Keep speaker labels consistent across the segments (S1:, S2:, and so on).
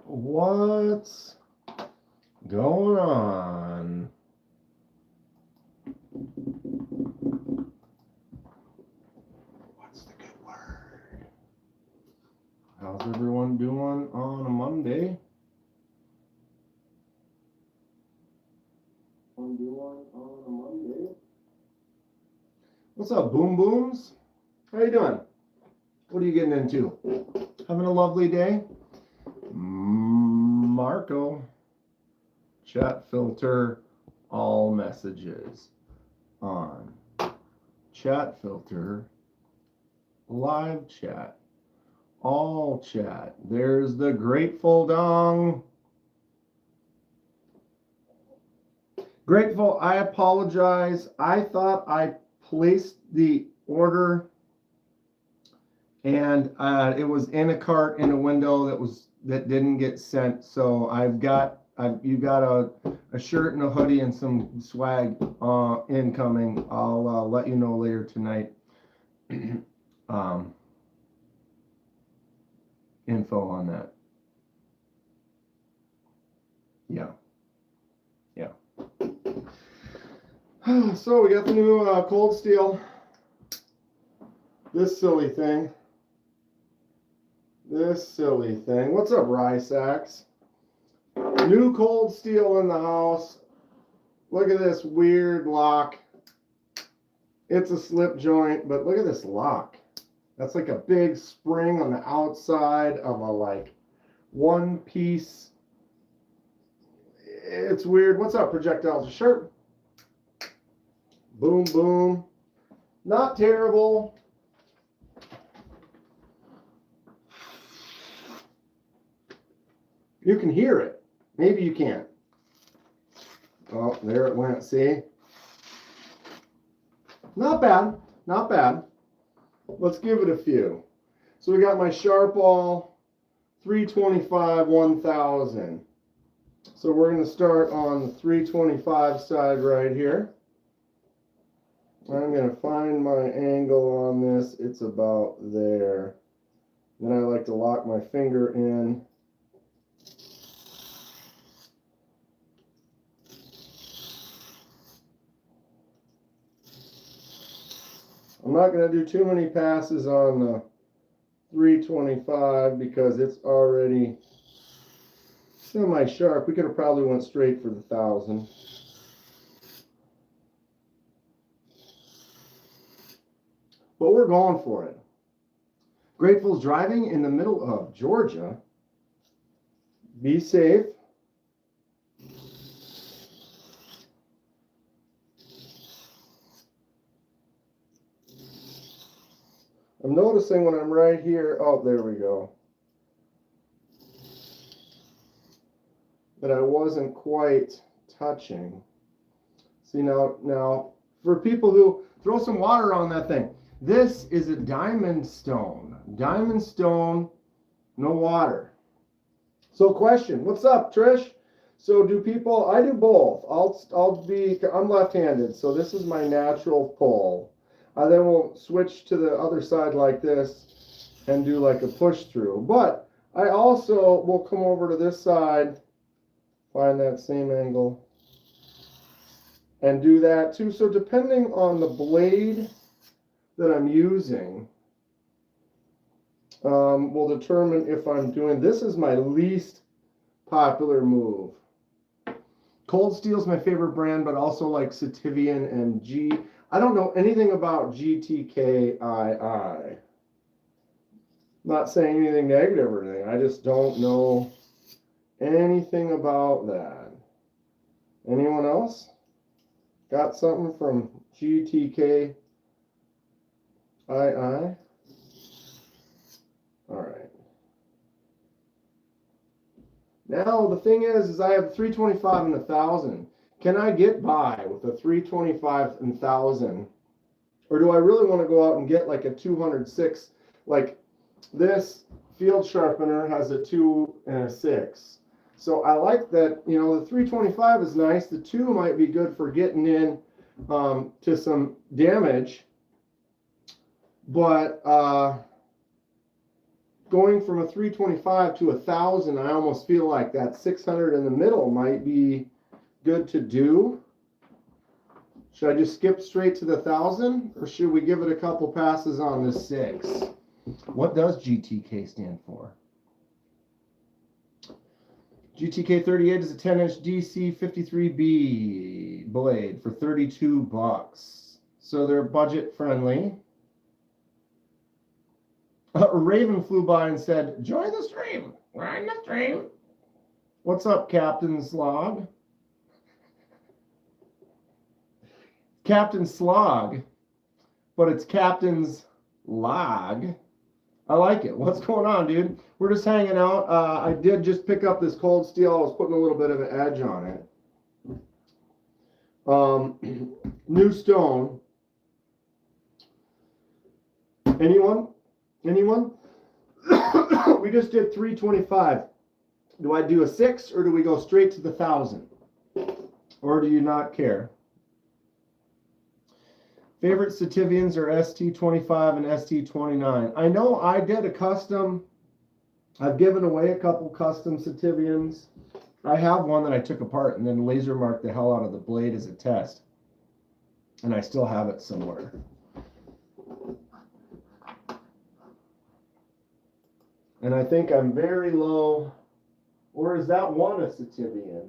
S1: What's going on? What's the good word? How's everyone doing on a Monday? What's up, Boom Booms? How you doing? What are you getting into? Having a lovely day? Marco, chat filter, all messages on. Chat filter, live chat, all chat. There's the Grateful Dong. Grateful, I apologize. I thought I placed the order and it was in a cart in a window that didn't get sent. So you got a shirt and a hoodie and some swag incoming. I'll let you know later tonight. Info on that. Yeah. So we got the new Cold Steel. This silly thing. What's up, Rysax? New Cold Steel in the house. Look at this weird lock. It's a slip joint, but look at this lock. That's like a big spring on the outside of a one piece. It's weird. What's up, Projectiles? Sharp. Boom, boom. Not terrible. You can hear it. Maybe you can't. Oh, there it went. See? Not bad. Not bad. Let's give it a few. So we got my Sharpall 325 1000. So we're going to start on the 325 side right here. I'm going to find my angle on this. It's about there. Then I like to lock my finger in. I'm not going to do too many passes on the 325 because it's already semi-sharp. We could have probably went straight for the 1000. But we're going for it. Grateful's driving in the middle of Georgia. Be safe. I'm noticing when I'm right here, oh, there we go, that I wasn't quite touching. See, now, for people who throw some water on that thing, this is a diamond stone. Diamond stone, no water. So question, what's up, Trish? So do people, I do both. I'm left-handed, so this is my natural pull. I then will switch to the other side like this and do like a push through. But I also will come over to this side, find that same angle, and do that too. So depending on the blade that I'm using, will determine if I'm doing, this is my least popular move. Cold Steel is my favorite brand, but also like Sativian and G. I don't know anything about GTKII. Not saying anything negative or anything. I just don't know anything about that. Anyone else got something from GTKII? All right. Now the thing is I have 325 and 1000. Can I get by with a 325 and 1000? Or do I really want to go out and get like a 206? Like this field sharpener has a 2 and a 6. So I like that, the 325 is nice. The 2 might be good for getting in to some damage. But going from a 325 to 1,000, I almost feel like that 600 in the middle might be good to do. Should I just skip straight to the 1,000, or should we give it a couple passes on this 6? What does GTK stand for? GTK 38 is a 10-inch DC 53B blade for $32. So they're budget friendly. A raven flew by and said, "Join the stream. We're in the stream." What's up, Captain's Log? Captain Slog, but it's Captain's Log. I like it. What's going on, dude? We're just hanging out. I did just pick up this cold steel. I was putting a little bit of an edge on it. New stone. Anyone? Anyone? We just did 325. Do I do a 6 or do we go straight to the 1,000? Or do you not care? Favorite Sativians are ST25 and ST29. I know I did a custom. I've given away a couple custom Sativians. I have one that I took apart and then laser marked the hell out of the blade as a test. And I still have it somewhere. And I think I'm very low. Or is that one a Sativian?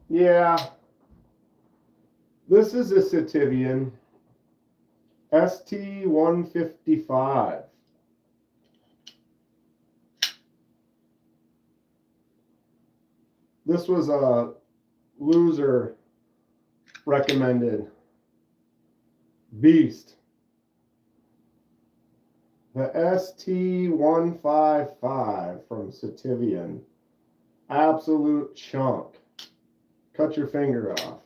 S1: Yeah. This is a Sativian. ST155. This was a loser recommended. Beast. The ST155 from Sativian. Absolute chunk. Cut your finger off.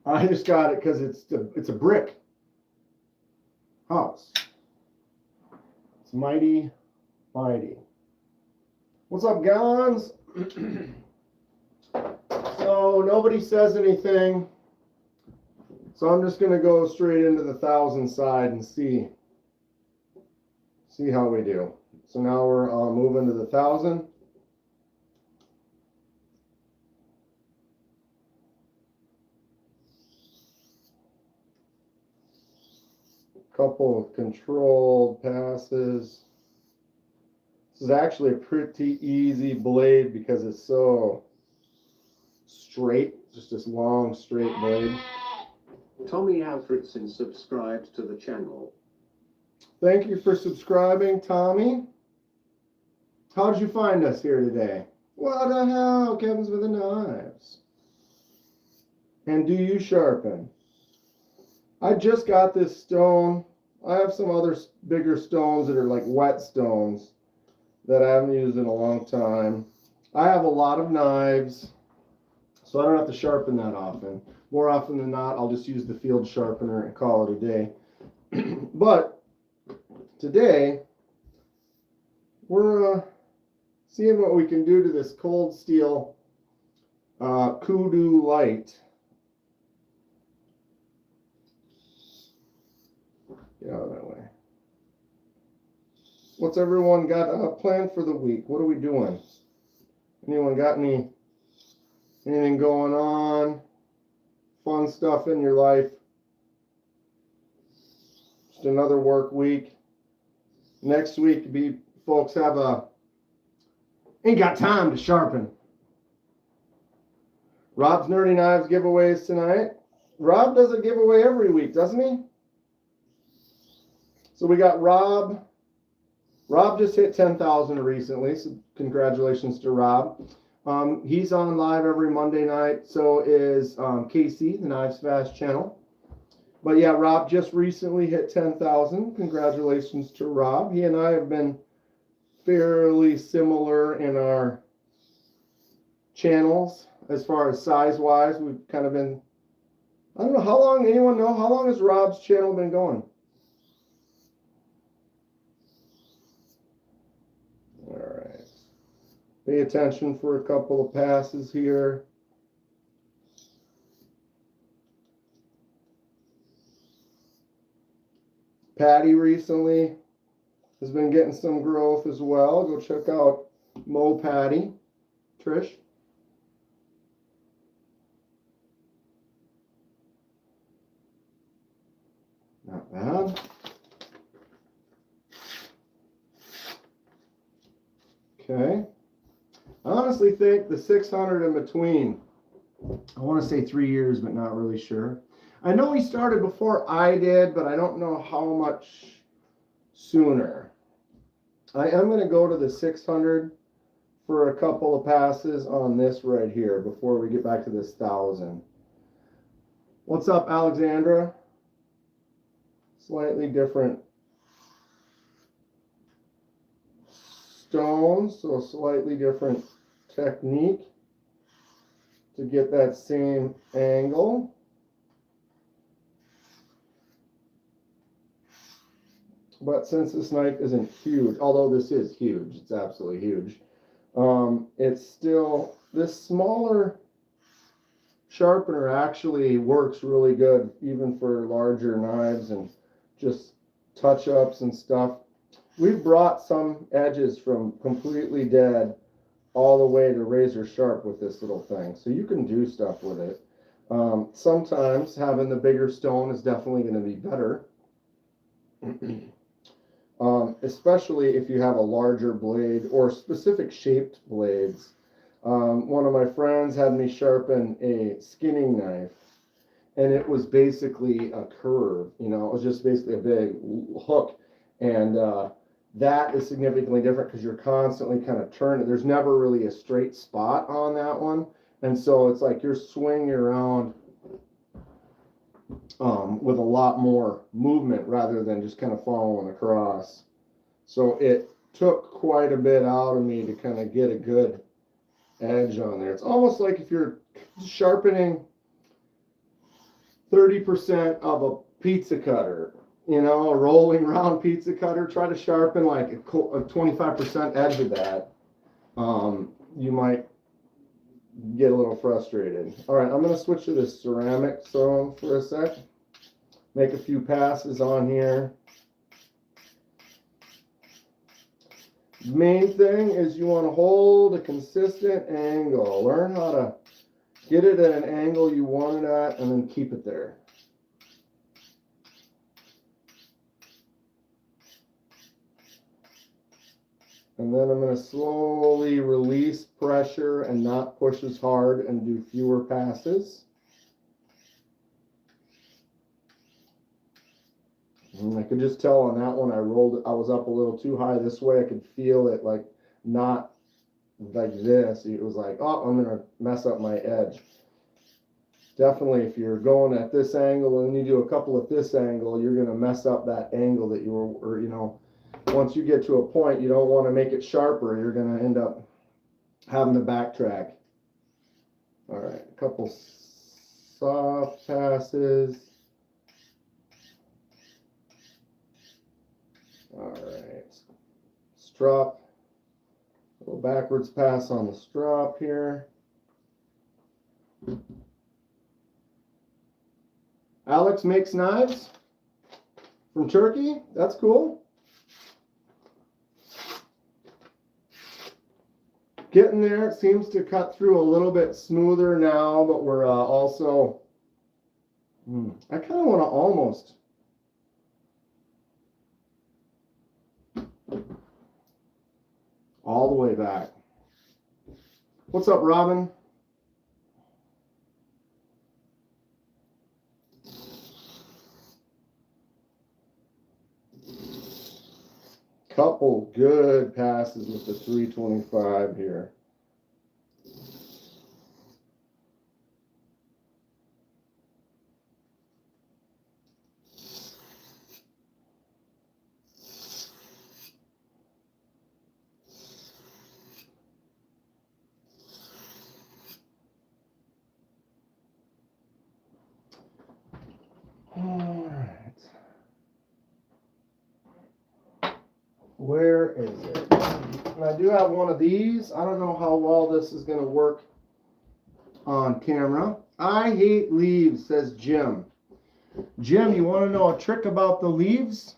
S1: I just got it because it's a brick house. It's mighty, mighty. What's up, Gons? So nobody says anything. So I'm just going to go straight into the 1,000 side and see how we do. So now we're moving to the 1,000. Couple of controlled passes. This is actually a pretty easy blade because it's so straight. Just this long, straight blade.
S2: Tommy Alfredson subscribed to the channel.
S1: Thank you for subscribing, Tommy. How did you find us here today? What the hell? Kevin's with the knives. And do you sharpen? I just got this stone. I have some other bigger stones that are like wet stones that I haven't used in a long time. I have a lot of knives, so I don't have to sharpen that often. More often than not, I'll just use the field sharpener and call it a day. But today, we're seeing what we can do to this cold steel Kudu light. Get out of that way. What's everyone got planned for the week? What are we doing? Anyone got anything going on? Fun stuff in your life? Just another work week. Next week, folks have ain't got time to sharpen. Rob's Nerdy Knives giveaways tonight. Rob does a giveaway every week, doesn't he? So we got Rob. Rob just hit 10,000 recently, so congratulations to Rob. He's on live every Monday night. So is Casey, the Knives Fast channel. But yeah, Rob just recently hit 10,000. Congratulations to Rob. He and I have been fairly similar in our channels as far as size-wise. We've kind of been, I don't know, how long, anyone know? How long has Rob's channel been going? All right. Pay attention for a couple of passes here. Patty recently has been getting some growth as well. Go check out Mo Patty, Trish. Not bad. Okay. I honestly think the 600 in between, I want to say 3 years, but not really sure. I know he started before I did, but I don't know how much sooner. I am going to go to the 600 for a couple of passes on this right here before we get back to this 1,000. What's up, Alexandra? Slightly different stones, so slightly different technique to get that same angle. But since this knife isn't huge, although this is huge, it's absolutely huge, it's still, this smaller sharpener actually works really good even for larger knives and just touch-ups and stuff. We've brought some edges from completely dead all the way to razor sharp with this little thing, so you can do stuff with it. Sometimes having the bigger stone is definitely going to be better. Especially if you have a larger blade or specific shaped blades. One of my friends had me sharpen a skinning knife, and it was basically a curve, you know, it was just basically a big hook, and that is significantly different because you're constantly kind of turning. There's never really a straight spot on that one, and so it's like you're swinging around with a lot more movement rather than just kind of following across. So it took quite a bit out of me to kind of get a good edge on there. It's almost like if you're sharpening 30% of a pizza cutter, you know, a rolling round pizza cutter, try to sharpen like a 25% edge of that. You might get a little frustrated. All right, I'm going to switch to this ceramic stone for a sec. Make a few passes on here. Main thing is you want to hold a consistent angle. Learn how to get it at an angle you want it at and then keep it there. And then I'm going to slowly release pressure and not push as hard and do fewer passes. And I could just tell on that one I rolled it, I was up a little too high this way. I could feel it like not like this. It was like, oh, I'm going to mess up my edge. Definitely if you're going at this angle and you do a couple at this angle, you're going to mess up that angle that you were, or, you know, once you get to a point, you don't want to make it sharper. You're going to end up having to backtrack. All right, a couple soft passes. All right, strop, a little backwards pass on the strop here. Alex makes knives from Turkey. That's cool. Getting there. It seems to cut through a little bit smoother now, but we're also, I kind of want to almost all the way back. What's up, Robin? Couple good passes with the 325 here. All right. Where is it? And I do have one of these. I don't know how well this is going to work on camera. I hate leaves, says Jim. Jim, you want to know a trick about the leaves?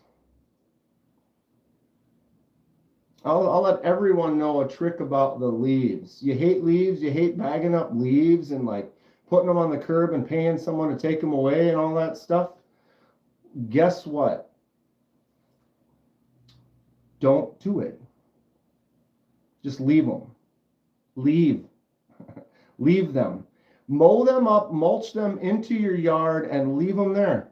S1: I'll let everyone know a trick about the leaves. You hate leaves, you hate bagging up leaves and like putting them on the curb and paying someone to take them away and all that stuff. Guess what? Don't do it. Just leave them. Leave. Leave them. Mow them up, mulch them into your yard, and leave them there.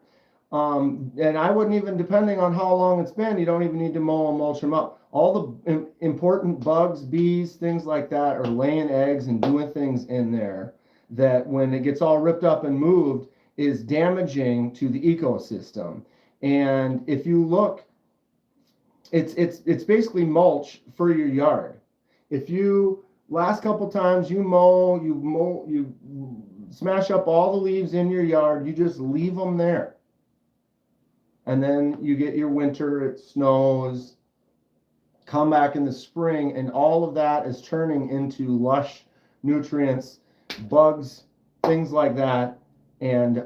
S1: And I wouldn't even, depending on how long it's been, you don't even need to mow and mulch them up. All the important bugs, bees, things like that are laying eggs and doing things in there that when it gets all ripped up and moved is damaging to the ecosystem. And if you look, it's basically mulch for your yard. If you last couple times you smash up all the leaves in your yard, you just leave them there. And then you get your winter, it snows, come back in the spring, and all of that is turning into lush nutrients, bugs, things like that. And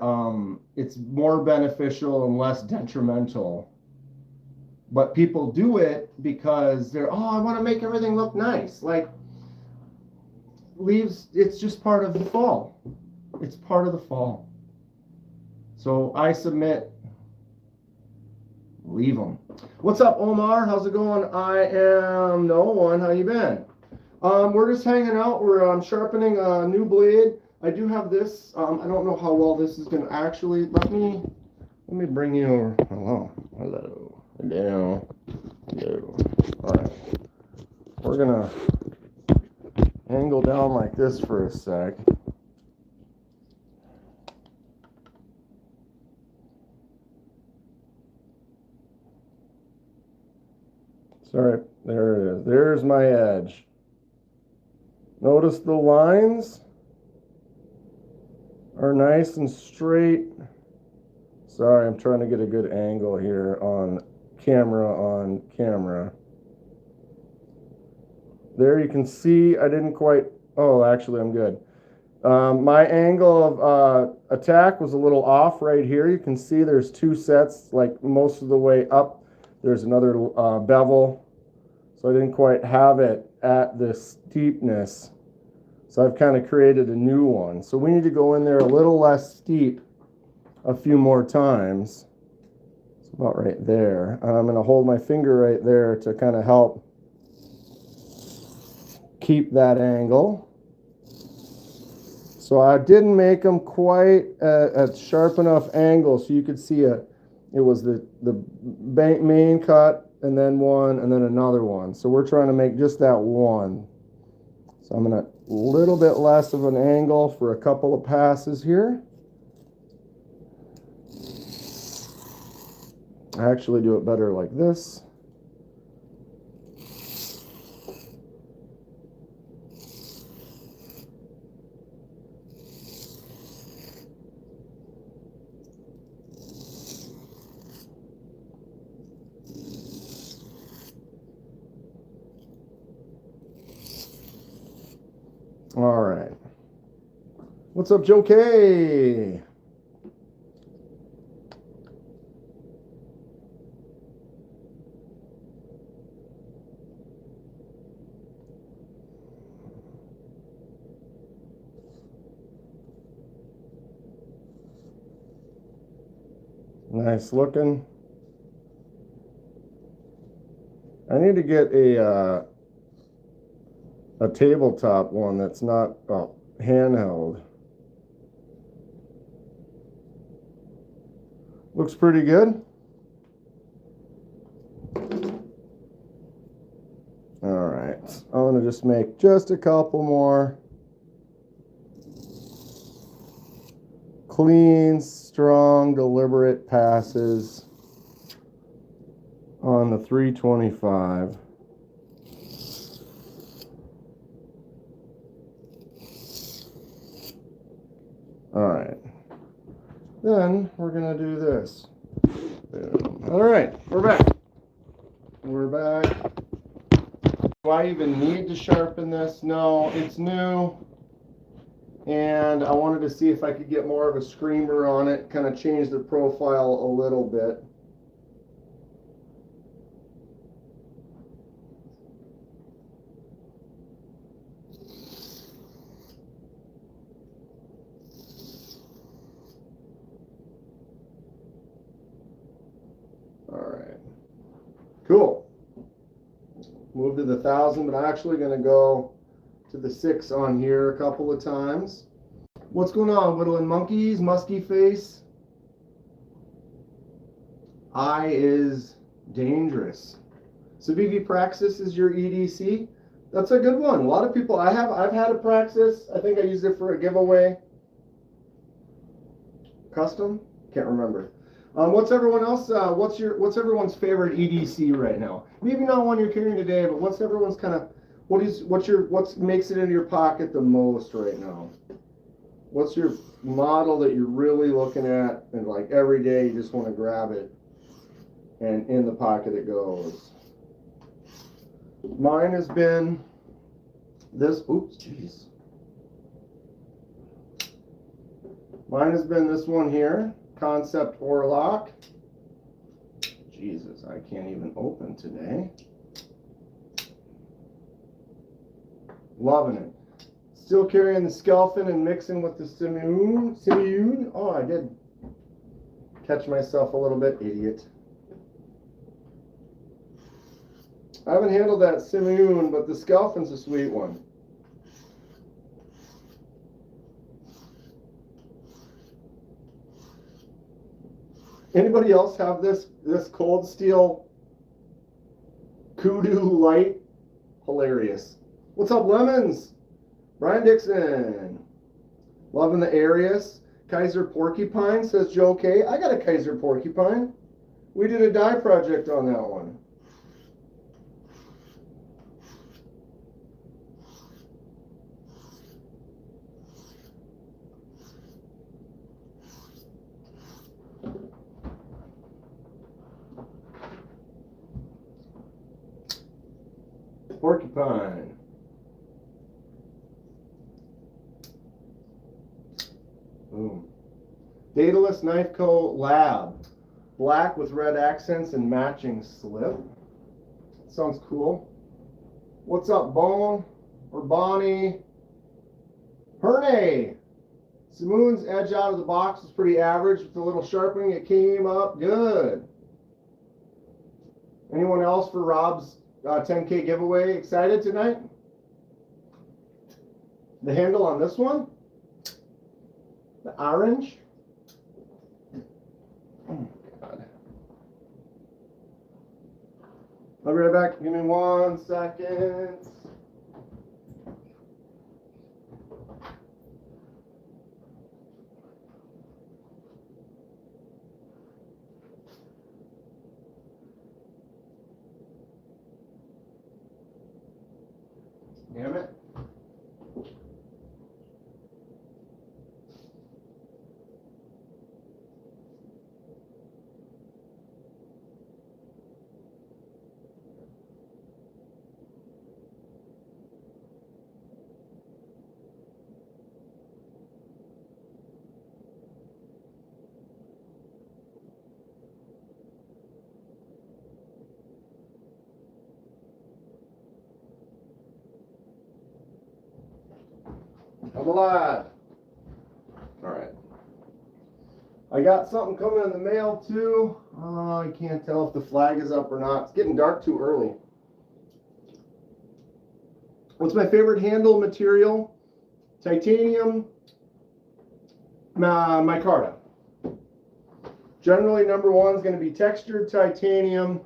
S1: it's more beneficial and less detrimental. But people do it because they're, oh, I want to make everything look nice. Like leaves, it's just part of the fall. It's part of the fall. So I submit, leave them. What's up, Omar? How's it going? I am no one. How you been? We're just hanging out. We're sharpening a new blade. I do have this. I don't know how well this is going to actually. Let me bring you over. Hello. Hello. Hello. Hello. All right. We're gonna angle down like this for a sec. Sorry, there it is. There's my edge. Notice the lines are nice and straight. Sorry, I'm trying to get a good angle here on camera. There you can see I didn't quite, oh, actually I'm good. My angle of attack was a little off right here. You can see there's two sets, like most of the way up. There's another bevel, so I didn't quite have it at this steepness. So I've kind of created a new one. So we need to go in there a little less steep a few more times. It's about right there. I'm going to hold my finger right there to kind of help keep that angle. So I didn't make them quite at sharp enough angle so you could see it was the main cut and then one and then another one. So we're trying to make just that one. So I'm going to a little bit less of an angle for a couple of passes here. I actually do it better like this. All right. What's up, Joe K? Nice looking. I need to get a tabletop one that's not handheld. Looks pretty good. All right, I'm gonna just make just a couple more clean, strong, deliberate passes on the 325. All right, then we're gonna do this. All right, we're back. Do I even need to sharpen this? No, it's new. And I wanted to see if I could get more of a screamer on it, kind of change the profile a little bit. Cool. Move to the 1,000, but I'm actually going to go to the 6 on here a couple of times. What's going on, Whittling Monkeys? Musky face. Eye is dangerous. Civivi Praxis is your EDC. That's a good one. A lot of people, I've had a Praxis. I think I used it for a giveaway. Custom? Can't remember. What's everyone else? What's everyone's favorite EDC right now? Maybe not one you're carrying today, but what's everyone's kind of what makes it into your pocket the most right now? What's your model that you're really looking at and like every day you just want to grab it and in the pocket it goes? Mine has been this. Oops, jeez. Mine has been this one here. Concept Orlock. Jesus, I can't even open today. Loving it. Still carrying the Skelfin and mixing with the Simeon. Oh, I did catch myself a little bit, idiot. I haven't handled that Simeon, but the Skelfin's a sweet one. Anybody else have this Cold Steel Kudu Light? Hilarious. What's up, Lemons? Brian Dixon. Loving the Arius. Kaiser Porcupine, says Joe K. I got a Kaiser Porcupine. We did a dye project on that one. Porcupine. Boom. Daedalus Knife Co. Lab. Black with red accents and matching slip. Sounds cool. What's up, Bone? Or Bonnie? Hernay. Simoon's edge out of the box was pretty average. With a little sharpening, it came up good. Anyone else for Rob's 10K giveaway excited tonight? The handle on this one, the orange. Oh God. I'll be right back. Give me 1 second. Damn it. I'm alive. All right. I got something coming in the mail too. I can't tell if the flag is up or not. It's getting dark too early. What's my favorite handle material? Titanium micarta. Generally, number one is going to be textured titanium.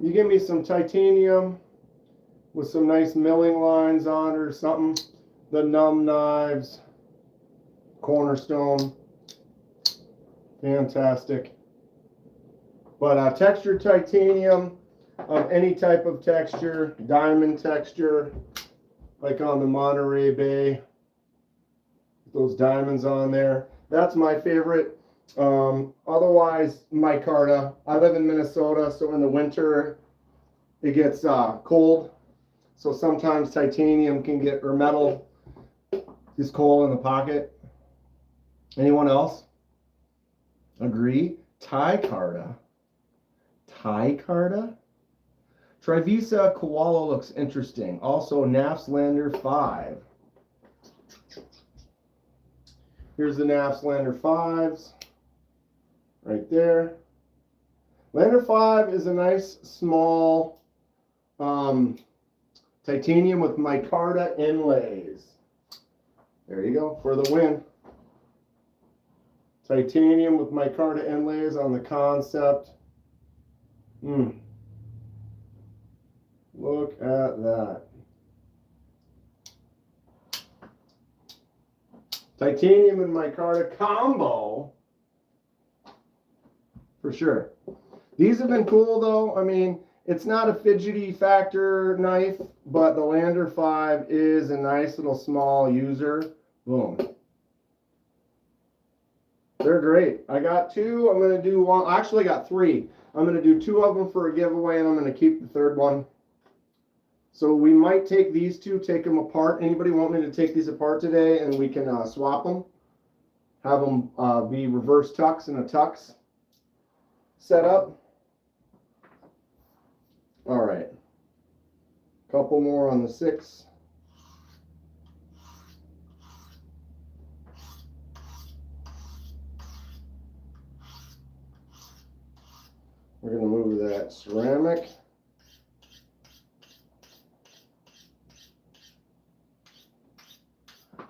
S1: You give me some titanium with some nice milling lines on it or something. The Numb Knives, Cornerstone, fantastic. But textured titanium of any type of texture, diamond texture, like on the Monterey Bay, those diamonds on there. That's my favorite. Otherwise, micarta. I live in Minnesota, so in the winter it gets cold. So sometimes titanium can get, or metal is cold in the pocket. Anyone else agree? Ticarta. Trivisa Koala looks interesting. Also, Nafslander 5. Here's the Nafslander 5s. Right there. Lander 5 is a nice small titanium with micarta inlays. There you go for the win. Titanium with micarta inlays on the concept. Look at that. Titanium and micarta combo. For sure. These have been cool though. I mean, it's not a fidgety factor knife, but the Lander 5 is a nice little small user. Boom. They're great. I got two. I'm going to do one. Actually, I got three. I'm going to do two of them for a giveaway, and I'm going to keep the third one. So we might take these two, take them apart. Anybody want me to take these apart today, and we can swap them? Have them be reverse tucks and a tux set up. All right. Couple more on the 6. We're going to move that ceramic.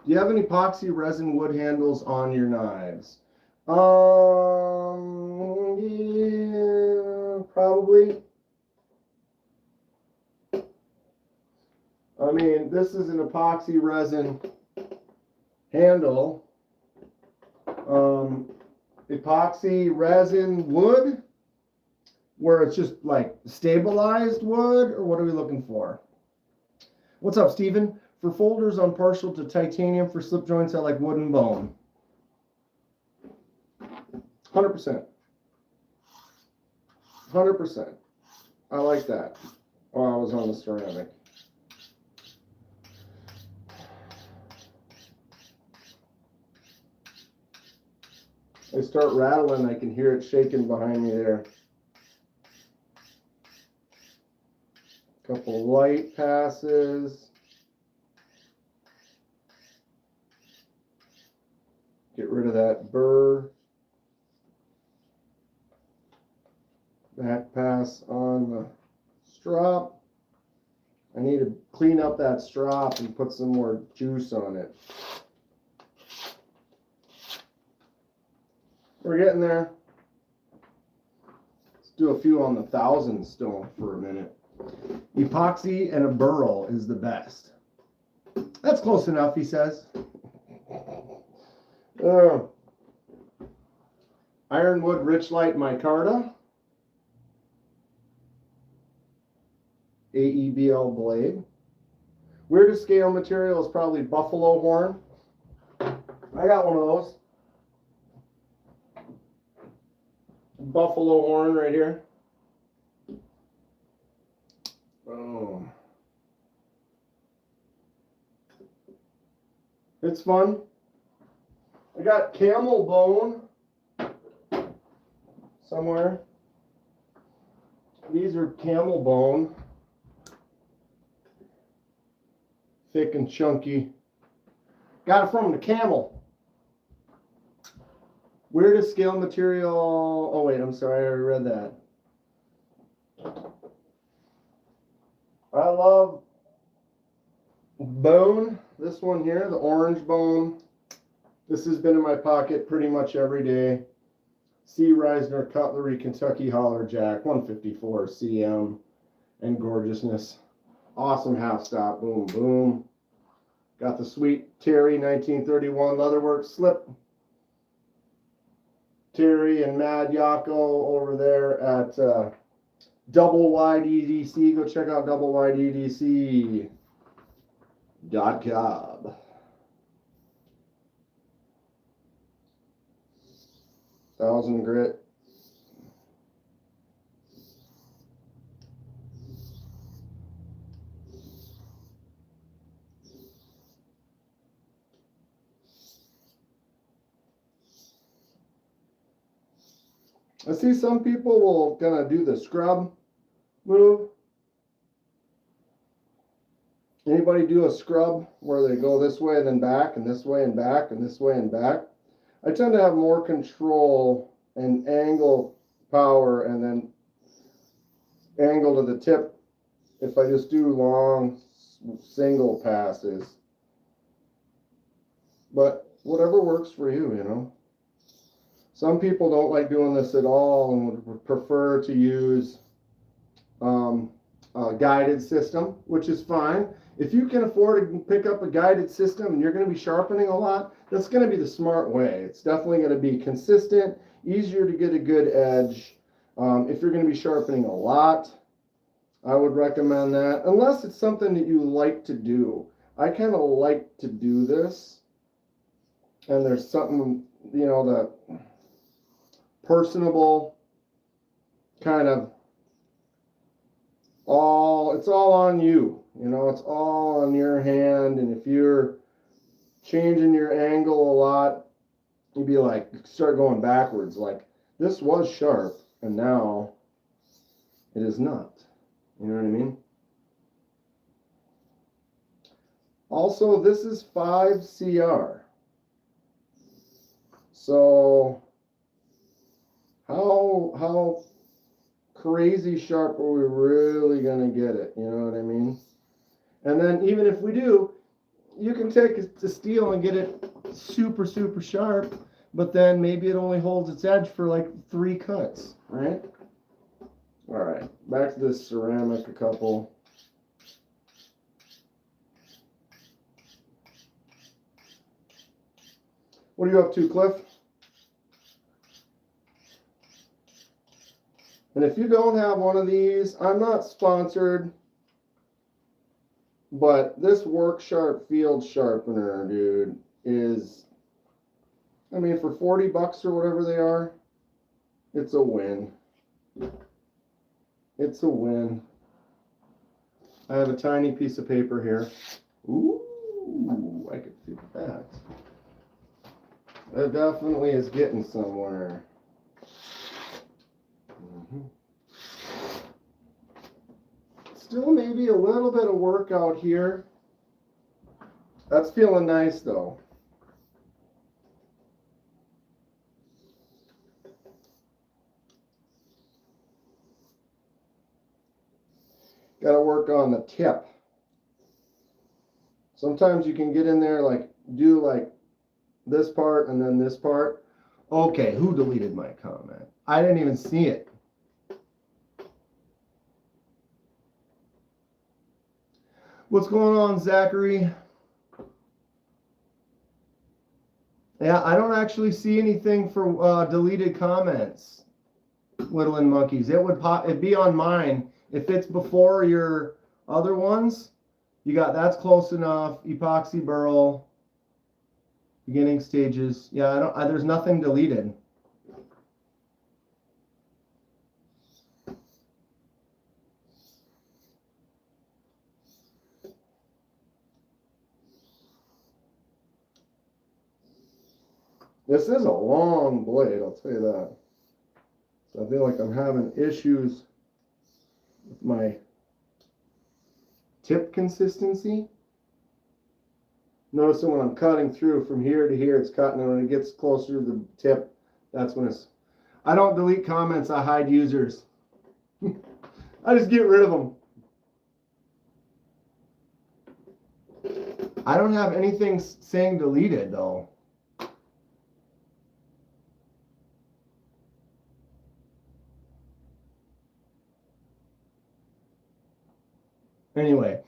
S1: Do you have any epoxy resin wood handles on your knives? Yeah, probably. I mean, this is an epoxy resin handle. Epoxy resin wood, where it's just like stabilized wood, or what are we looking for? What's up, Steven? For folders on partial to titanium for slip joints, I like wood and bone. 100%. 100%. I like that. Oh, I was on the ceramic. I start rattling, I can hear it shaking behind me there. Couple light passes. Get rid of that burr. Back pass on the strop. I need to clean up that strop and put some more juice on it. We're getting there. Let's do a few on the 1000 stone for a minute. Epoxy and a burl is the best. That's close enough, he says. Ironwood Richlight micarta. AEBL blade. Weirdest scale material is probably buffalo horn. I got one of those. Buffalo horn right here. Boom. It's fun. I got camel bone somewhere. These are camel bone. Thick and chunky. Got it from the camel. Weirdest scale material. Oh, wait, I'm sorry. I already read that. I love bone. This one here, the orange bone. This has been in my pocket pretty much every day. C. Reisner Cutlery Kentucky Holler Jack 154 CM and gorgeousness. Awesome half stop. Boom, boom. Got the sweet Terry 1931 Leatherworks slip. Terry and Mad Yako over there at Double Wide EDC. Go check out doublewideedc.com. 1000 grit. I see some people will gonna do the scrub move. Anybody do a scrub where they go this way and then back and this way and back and this way and back? I tend to have more control and angle power and then angle to the tip if I just do long single passes. But whatever works for you, you know. Some people don't like doing this at all and would prefer to use a guided system, which is fine. If you can afford to pick up a guided system and you're going to be sharpening a lot, that's going to be the smart way. It's definitely going to be consistent, easier to get a good edge. If you're going to be sharpening a lot, I would recommend that, unless it's something that you like to do. I kind of like to do this, and there's something, you know, that personable kind of it's all on you, you know, it's all on your hand. And if you're changing your angle a lot, you'd be like, start going backwards, like this was sharp and now it is not. You know what I mean? Also, this is 5 CR. So how crazy sharp are we really going to get it? You know what I mean? And then even if we do, you can take the steel and get it super, super sharp, but then maybe it only holds its edge for like 3 cuts, right? All right, back to this ceramic a couple. What are you up to, Cliff? And if you don't have one of these, I'm not sponsored, but this Work Sharp field sharpener, dude, is, I mean, for 40 bucks or whatever they are, it's a win. It's a win. I have a tiny piece of paper here. Ooh, I could feel that. That definitely is getting somewhere. Still maybe a little bit of work out here. That's feeling nice though. Got to work on the tip. Sometimes you can get in there, like do like this part and then this part. Okay, who deleted my comment? I didn't even see it. What's going on, Zachary? Yeah, I don't actually see anything for deleted comments, Little and Monkeys. It would it'd be on mine. If it's before your other ones, you got that's close enough. Epoxy burl, beginning stages. Yeah, there's nothing deleted. This is a long blade, I'll tell you that. So I feel like I'm having issues with my tip consistency. Notice that when I'm cutting through from here to here, it's cutting, and when it gets closer to the tip, that's when it's... I don't delete comments, I hide users. I just get rid of them. I don't have anything saying deleted, though. Anyway.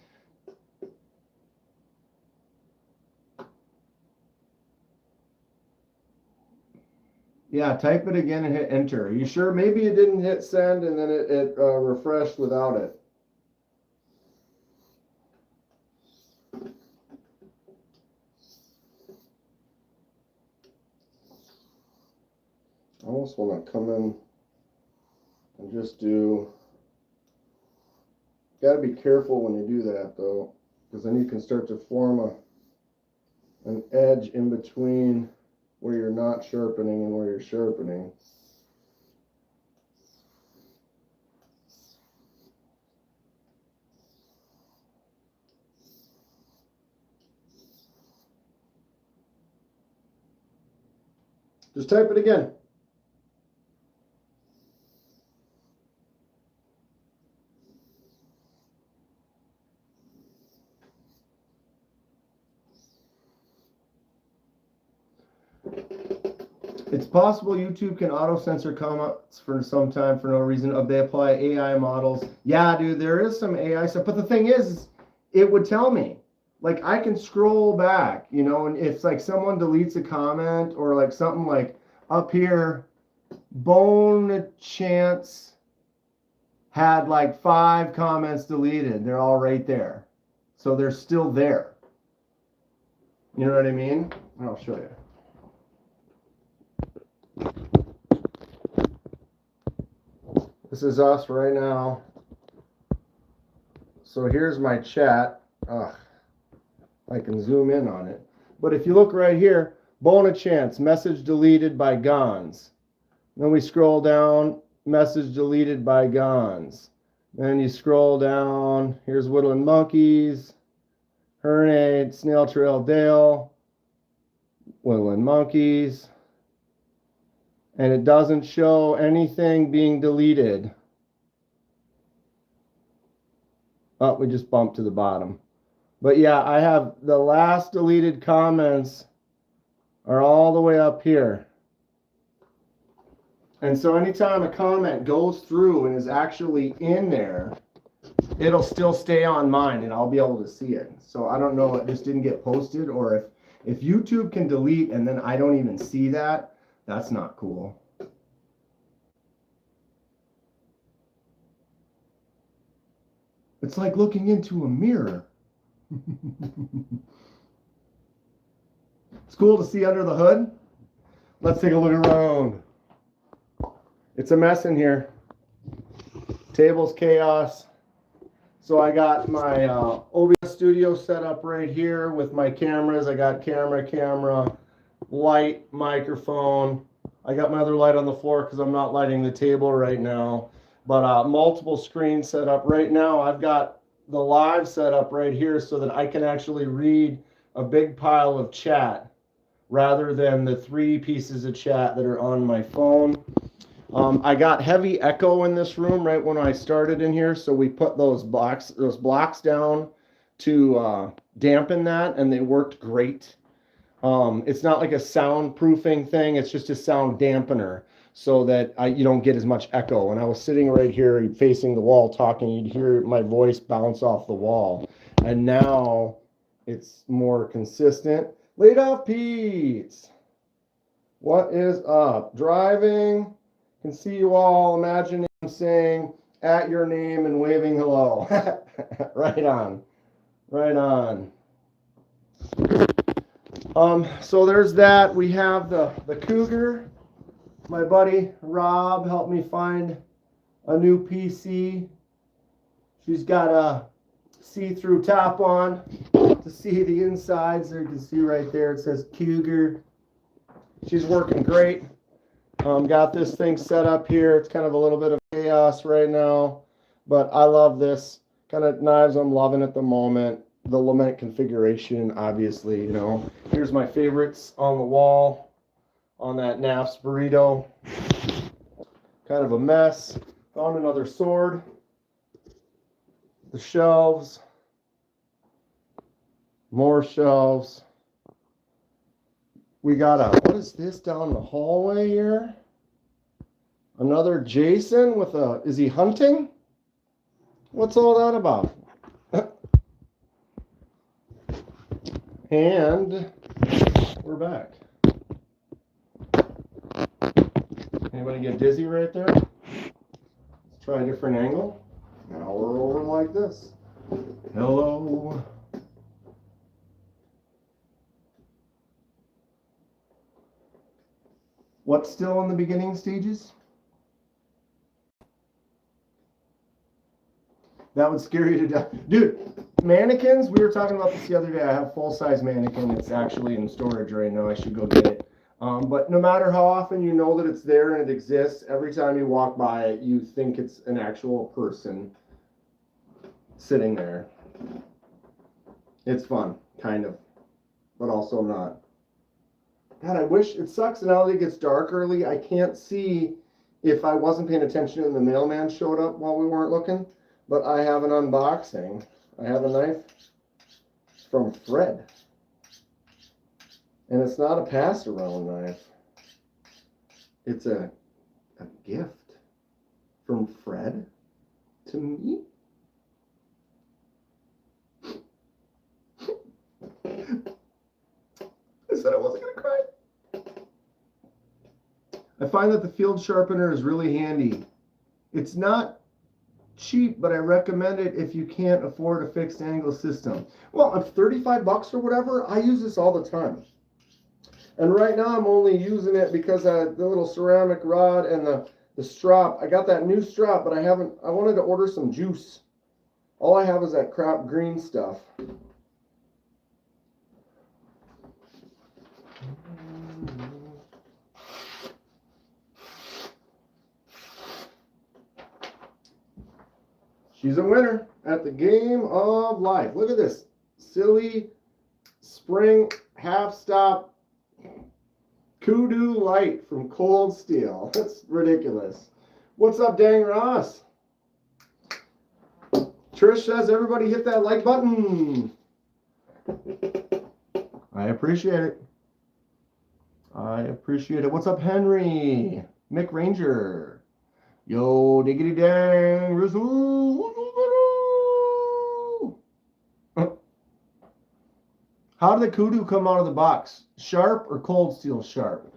S1: Yeah, type it again and hit enter. Are you sure? Maybe it didn't hit send and then it refreshed without it. I almost want to come in and just do... Got to be careful when you do that though, because then you can start to form an edge in between where you're not sharpening and where you're sharpening. Just type it again. It's possible YouTube can auto-censor comments for some time for no reason if they apply AI models. Yeah, dude, there is some AI stuff. But the thing is, it would tell me. Like, I can scroll back, you know, and if like someone deletes a comment or like something like up here, Bone Chance had like 5 comments deleted. They're all right there. So they're still there. You know what I mean? I'll show you. This is us right now. So here's my chat. Ugh, I can zoom in on it. But if you look right here, Bonachance, message deleted by Gons. Then we scroll down, message deleted by Gons. Then you scroll down, here's Woodland Monkeys, Hernade, Snail Trail Dale, Woodland Monkeys. And it doesn't show anything being deleted. Oh, we just bumped to the bottom. But yeah, I have the last deleted comments are all the way up here. And so anytime a comment goes through and is actually in there, it'll still stay on mine and I'll be able to see it. So I don't know, it just didn't get posted, or if YouTube can delete and then I don't even see that, that's not cool. It's like looking into a mirror. It's cool to see under the hood. Let's take a look around. It's a mess in here. Table's chaos. So I got my OBS studio set up right here with my cameras. I got camera, light, microphone. I got my other light on the floor because I'm not lighting the table right now. But multiple screens set up right now. I've got the live set up right here so that I can actually read a big pile of chat rather than the 3 pieces of chat that are on my phone. I got heavy echo in this room right when I started in here, so we put those blocks down to dampen that, and they worked great. It's not like a soundproofing thing, it's just a sound dampener so that you don't get as much echo. When I was sitting right here facing the wall talking, you'd hear my voice bounce off the wall. And now it's more consistent. Laid off Pete. What is up? Driving. Can see you all. Imagining saying at your name and waving hello. Right on. Right on. So there's that. We have the Cougar. My buddy Rob helped me find a new PC. She's got a see-through top on to see the insides. There you can see right there it says Cougar. She's working great. Got this thing set up here. It's kind of a little bit of chaos right now, but I love this kind of knives. I'm loving at the moment. The lament configuration, obviously, you know. Here's my favorites on the wall on that NAF's burrito. Kind of a mess. Found another sword. The shelves. More shelves. We got what is this down the hallway here? Another Jason with is he hunting? What's all that about? And we're back. Anybody get dizzy right there? Let's try a different angle. Now we're over like this. Hello. What's still in the beginning stages? That would scare you to death. Dude, mannequins, we were talking about this the other day. I have full-size mannequin. It's actually in storage right now. I should go get it. But no matter how often you know that it's there and it exists, every time you walk by it, you think it's an actual person sitting there. It's fun, kind of, but also not. God, I wish, it sucks now that it gets dark early. I can't see if I wasn't paying attention and the mailman showed up while we weren't looking. But I have an unboxing. I have a knife from Fred. And it's not a pass-around knife. It's a gift from Fred to me. I said I wasn't going to cry. I find that the field sharpener is really handy. It's not cheap, but I recommend it if you can't afford a fixed angle system. Well, at 35 bucks or whatever, I use this all the time. And right now I'm only using it because the little ceramic rod and the strap. I got that new strap, but I wanted to order some juice. All I have is that crap green stuff. She's a winner at the game of life. Look at this silly spring half stop Kudu light from Cold Steel. That's ridiculous. What's up, Dang Ross? Trish says everybody hit that like button. I appreciate it. I appreciate it. What's up, Henry? Mick Ranger. Yo, diggity dang. How did the Kudu come out of the box? Sharp or Cold Steel sharp?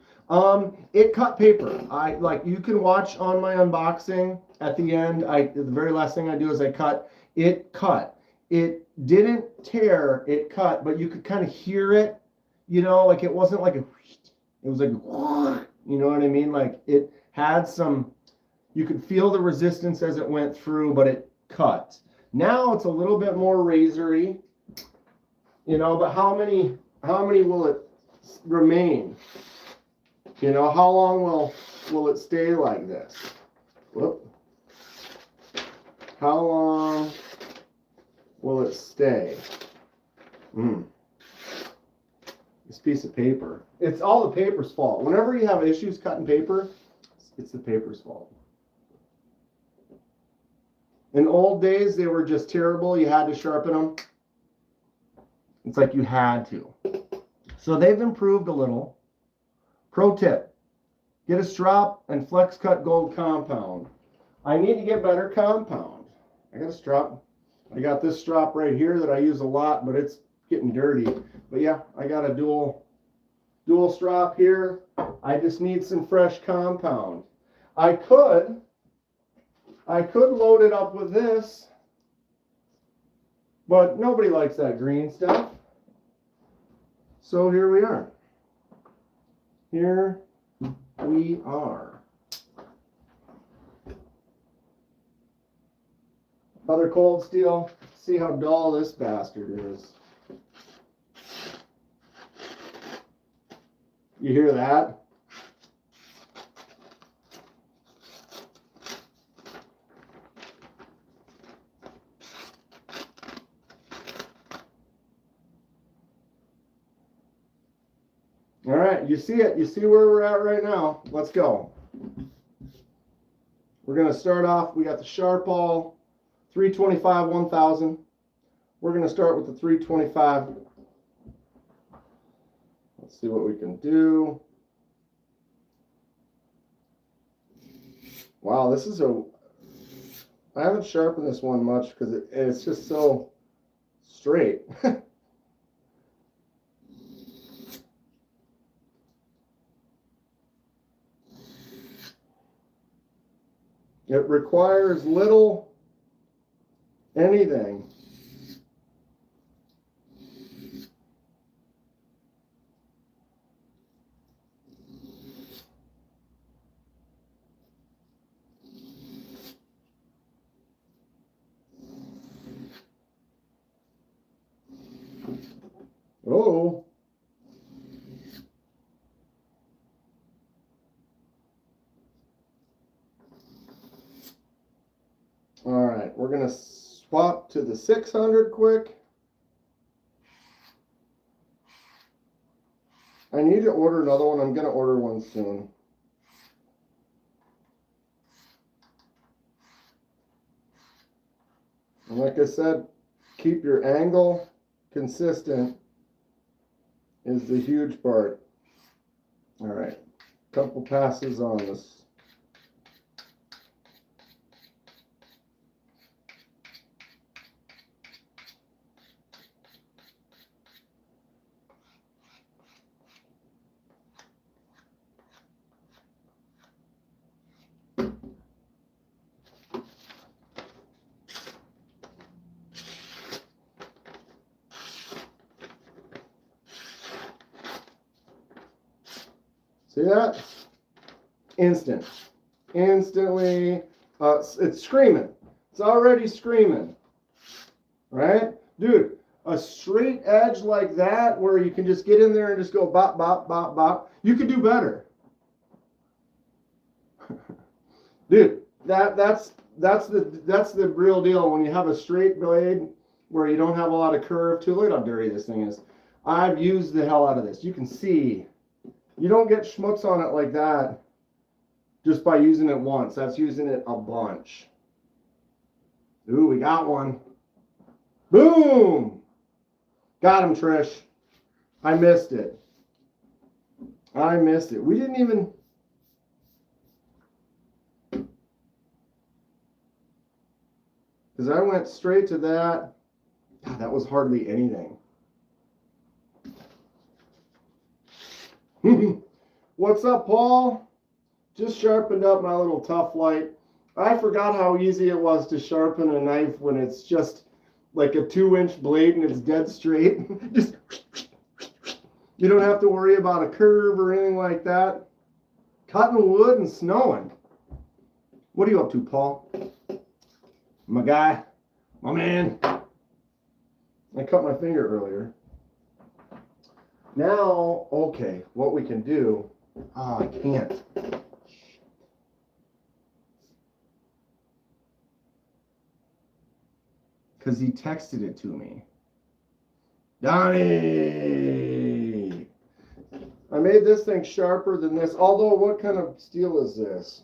S1: It cut paper. You can watch on my unboxing at the end. The very last thing I do is I cut. It cut. It didn't tear. It cut, but you could kind of hear it. You know, like it wasn't like a. It was like, you know what I mean? Like it had some. You could feel the resistance as it went through, but it cut. Now it's a little bit more razory. You know, but how many will it remain? You know, how long will it stay like this? Whoop. How long will it stay? This piece of paper. It's all the paper's fault. Whenever you have issues cutting paper, it's the paper's fault. In old days, they were just terrible. You had to sharpen them. It's like you had to. So they've improved a little. Pro tip, get a strop and flex cut gold compound. I need to get better compound. I got a strop. I got this strop right here that I use a lot, but it's getting dirty. But yeah, I got a dual strop here. I just need some fresh compound. I could load it up with this, but nobody likes that green stuff. So here we are. Here we are. Another Cold Steel. See how dull this bastard is. You hear that? All right, you see it. You see where we're at right now. Let's go. We're going to start off. We got the Sharpall 325 1000. We're going to start with the 325. Let's see what we can do. Wow, this is I haven't sharpened this one much because it's just so straight. It requires little anything. Oh. All right, we're going to swap to the 600 quick. I need to order another one. I'm going to order one soon. And like I said, keep your angle consistent is the huge part. All right, Couple passes on this. See that? Instantly, it's screaming. It's already screaming, right? Dude, a straight edge like that where you can just get in there and just go bop, bop, bop, bop, you could do better. Dude, that's the real deal. When you have a straight blade where you don't have a lot of curve to it, look at how dirty this thing is. I've used the hell out of this. You can see. You don't get schmutz on it like that just by using it once. That's using it a bunch. Ooh, we got one. Boom! Got him, Trish. I missed it. We didn't even... Because I went straight to that. God, that was hardly anything. What's up, Paul? Just sharpened up my little tough light. I forgot how easy it was to sharpen a knife when it's just like a 2-inch blade and it's dead straight. Just you don't have to worry about a curve or anything like that. Cutting wood and snowing. What are you up to, Paul? My guy, my man. I cut my finger earlier. Now, okay, what we can do, I can't. Because he texted it to me. Donnie! I made this thing sharper than this, although what kind of steel is this?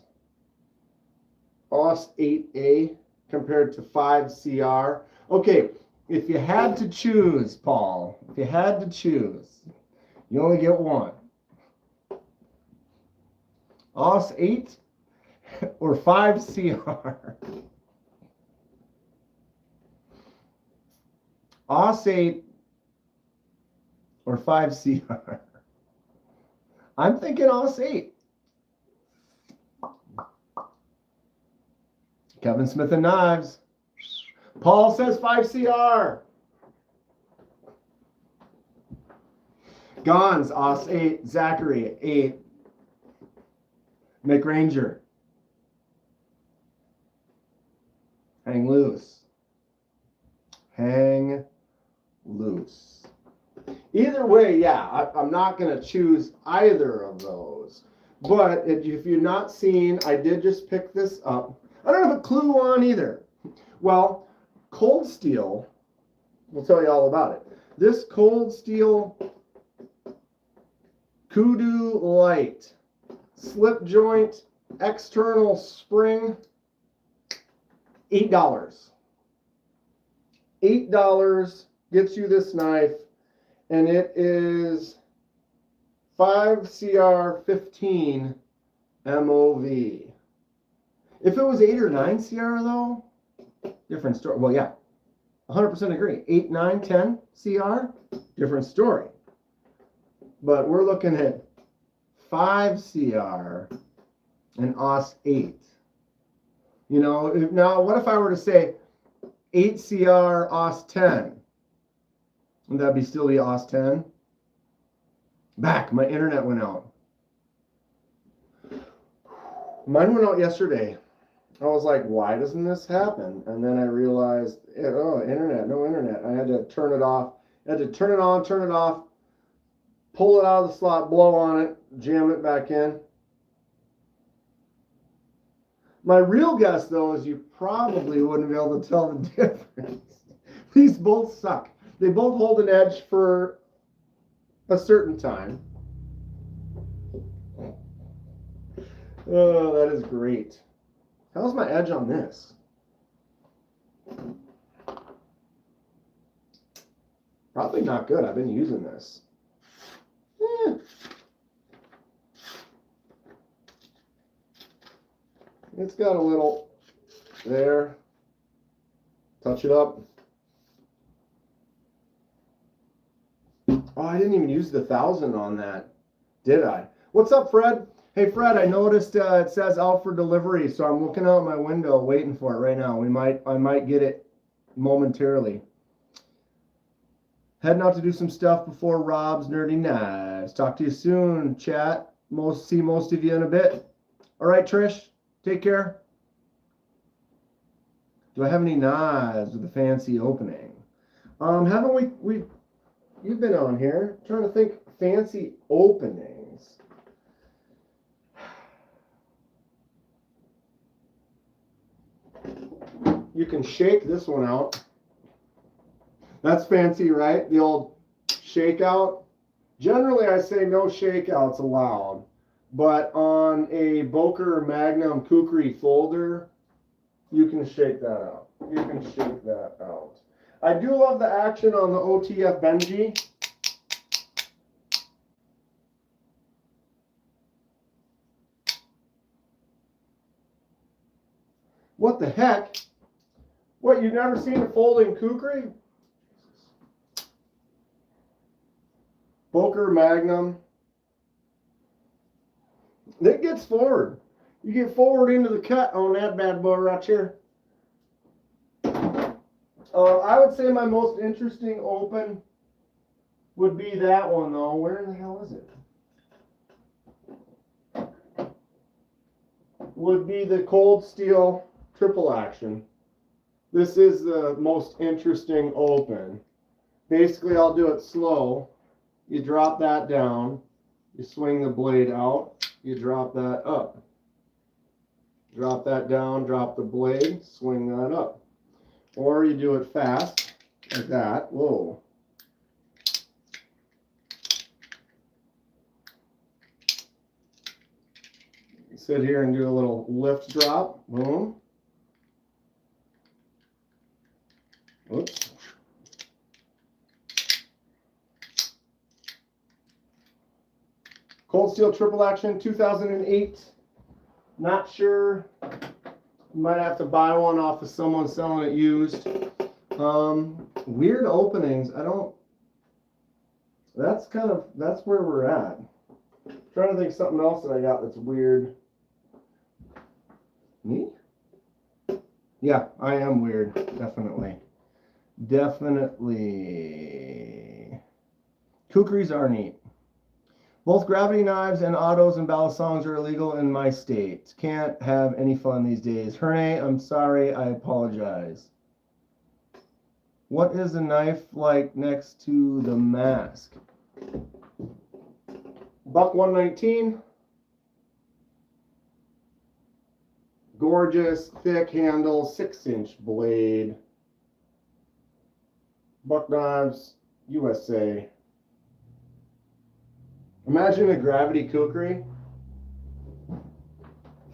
S1: AUS 8A compared to 5CR. Okay, if you had to choose, Paul, if you had to choose, you only get one. AUS 8 or 5CR? AUS 8 or 5CR? I'm thinking AUS 8. Kevin Smith and Knives. Paul says 5CR. Gons, AUS 8. Zachary, 8. McRanger. Hang loose. Hang loose. Either way, yeah, I'm not going to choose either of those. But if you're not seeing, I did just pick this up. I don't have a clue on either. Well, cold steel, we'll tell you all about it. This cold steel Kudu Light slip joint external spring, $8. $8 gets you this knife, and it is 5CR15 MOV. If it was 8 or 9 CR though, different story. Well, yeah, 100% agree. 8, 9, 10 CR, different story. But we're looking at 5 CR and AUS 8. You know, now what if I were to say 8 CR AUS 10? Would that be still the AUS 10? Back, my internet went out. Mine went out yesterday. I was like, why doesn't this happen? And then I realized, oh, internet, no internet. I had to turn it off. I had to turn it on, turn it off, pull it out of the slot, blow on it, jam it back in. My real guess, though, is you probably wouldn't be able to tell the difference. These both suck. They both hold an edge for a certain time. Oh, that is great. How's my edge on this? Probably not good. I've been using this. It's got a little there. Touch it up. Oh, I didn't even use the 1,000 on that, did I? What's up, Fred? Hey, Fred, I noticed it says out for delivery, so I'm looking out my window waiting for it right now. I might get it momentarily. Heading out to do some stuff before Rob's Nerdy Knives. Talk to you soon, chat. See most of you in a bit. All right, Trish, take care. Do I have any knives with a fancy opening? Haven't we you've been on here. I'm trying to think fancy openings. You can shake this one out. That's fancy, right? The old shakeout. Generally, I say no shakeouts allowed. But on a Boker Magnum Kukri folder, you can shake that out. You can shake that out. I do love the action on the OTF Benji. What the heck? What, you've never seen a folding Kukri? Boker Magnum. It gets forward. You get forward into the cut on that bad boy right here. I would say my most interesting open would be that one, though. Where the hell is it? Would be the cold steel triple action. This is the most interesting open. Basically, I'll do it slow. You drop that down. You swing the blade out. You drop that up. Drop that down, drop the blade, swing that up. Or you do it fast, like that. Whoa. You sit here and do a little lift drop. Boom. Oops. Cold Steel Triple Action 2008. Not sure. You might have to buy one off of someone selling it used. Weird openings. That's where we're at. I'm trying to think of something else that I got that's weird. Me? Yeah, I am weird. Definitely. Definitely. Kukris are neat. Both gravity knives and autos and balisongs are illegal in my state. Can't have any fun these days. Herne, I'm sorry. I apologize. What is a knife like next to the mask? Buck 119. Gorgeous, thick handle, 6-inch blade. Buck Knives, USA. Imagine a gravity kukri.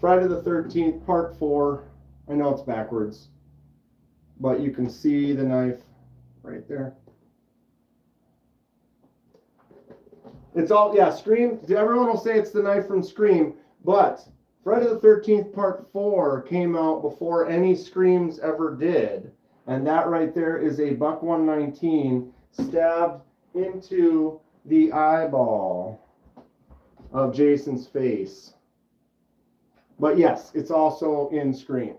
S1: Friday the 13th, part 4. I know it's backwards, but you can see the knife right there. It's all, yeah, Scream. Everyone will say it's the knife from Scream, but Friday the 13th, part 4 came out before any Screams ever did. And that right there is a Buck 119 stabbed into the eyeball of Jason's face. But yes, it's also in Scream.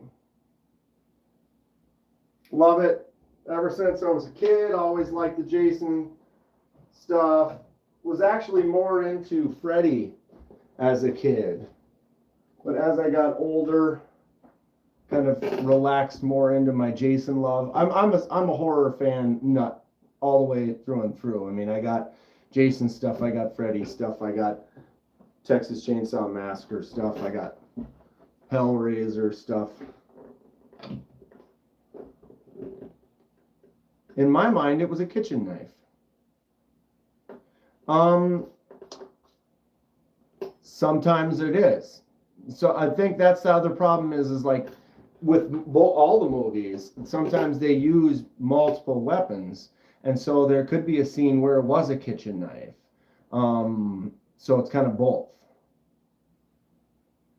S1: Love it. Ever since I was a kid, always liked the Jason stuff. Was actually more into Freddy as a kid. But as I got older, kind of relaxed more into my Jason love. I'm a horror fan nut all the way through and through. I mean, I got Jason stuff, I got Freddy stuff, I got Texas Chainsaw Massacre stuff, I got Hellraiser stuff. In my mind, it was a kitchen knife. Sometimes it is. So I think that's the other problem is like with all the movies, sometimes they use multiple weapons. And so there could be a scene where it was a kitchen knife. So it's kind of both.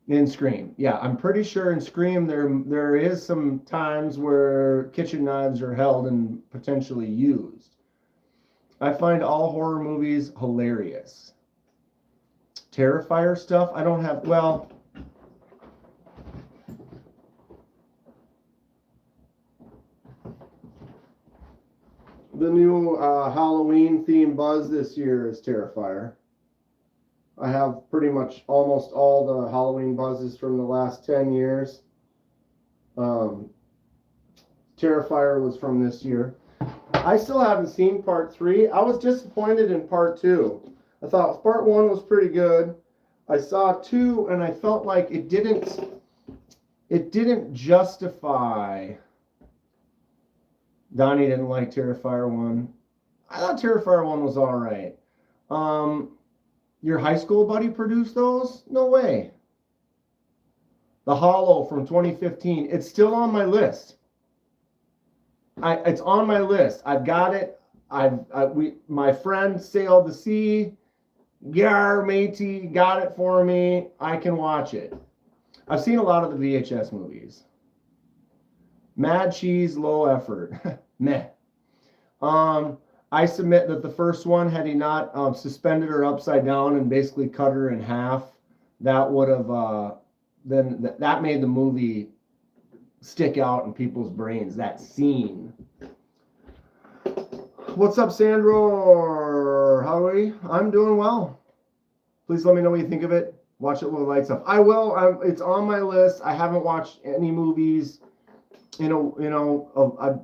S1: In Scream. Yeah, I'm pretty sure in Scream there is some times where kitchen knives are held and potentially used. I find all horror movies hilarious. Terrifier stuff, I don't have, well, the new Halloween themed Buzz this year is Terrifier. I have pretty much almost all the Halloween Buzzes from the last 10 years. Um, Terrifier was from this year. I still haven't seen part 3. I was disappointed in part 2. I thought part 1 was pretty good. I saw 2 and I felt like it didn't justify. Donnie didn't like Terrifier 1. I thought Terrifier 1 was all right. Your high school buddy produced those? No way. The Hollow from 2015. It's still on my list. It's on my list. I've got it. My friend sailed the sea. Yar, matey, got it for me. I can watch it. I've seen a lot of the VHS movies. Mad cheese, low effort. Meh. I submit that the first one, had he not suspended her upside down and basically cut her in half, that would have that made the movie stick out in people's brains. That scene. What's up, Sandro? How are you? I'm doing well. Please let me know what you think of it. Watch it with the lights up. I will. It's on my list. I haven't watched any movies. I've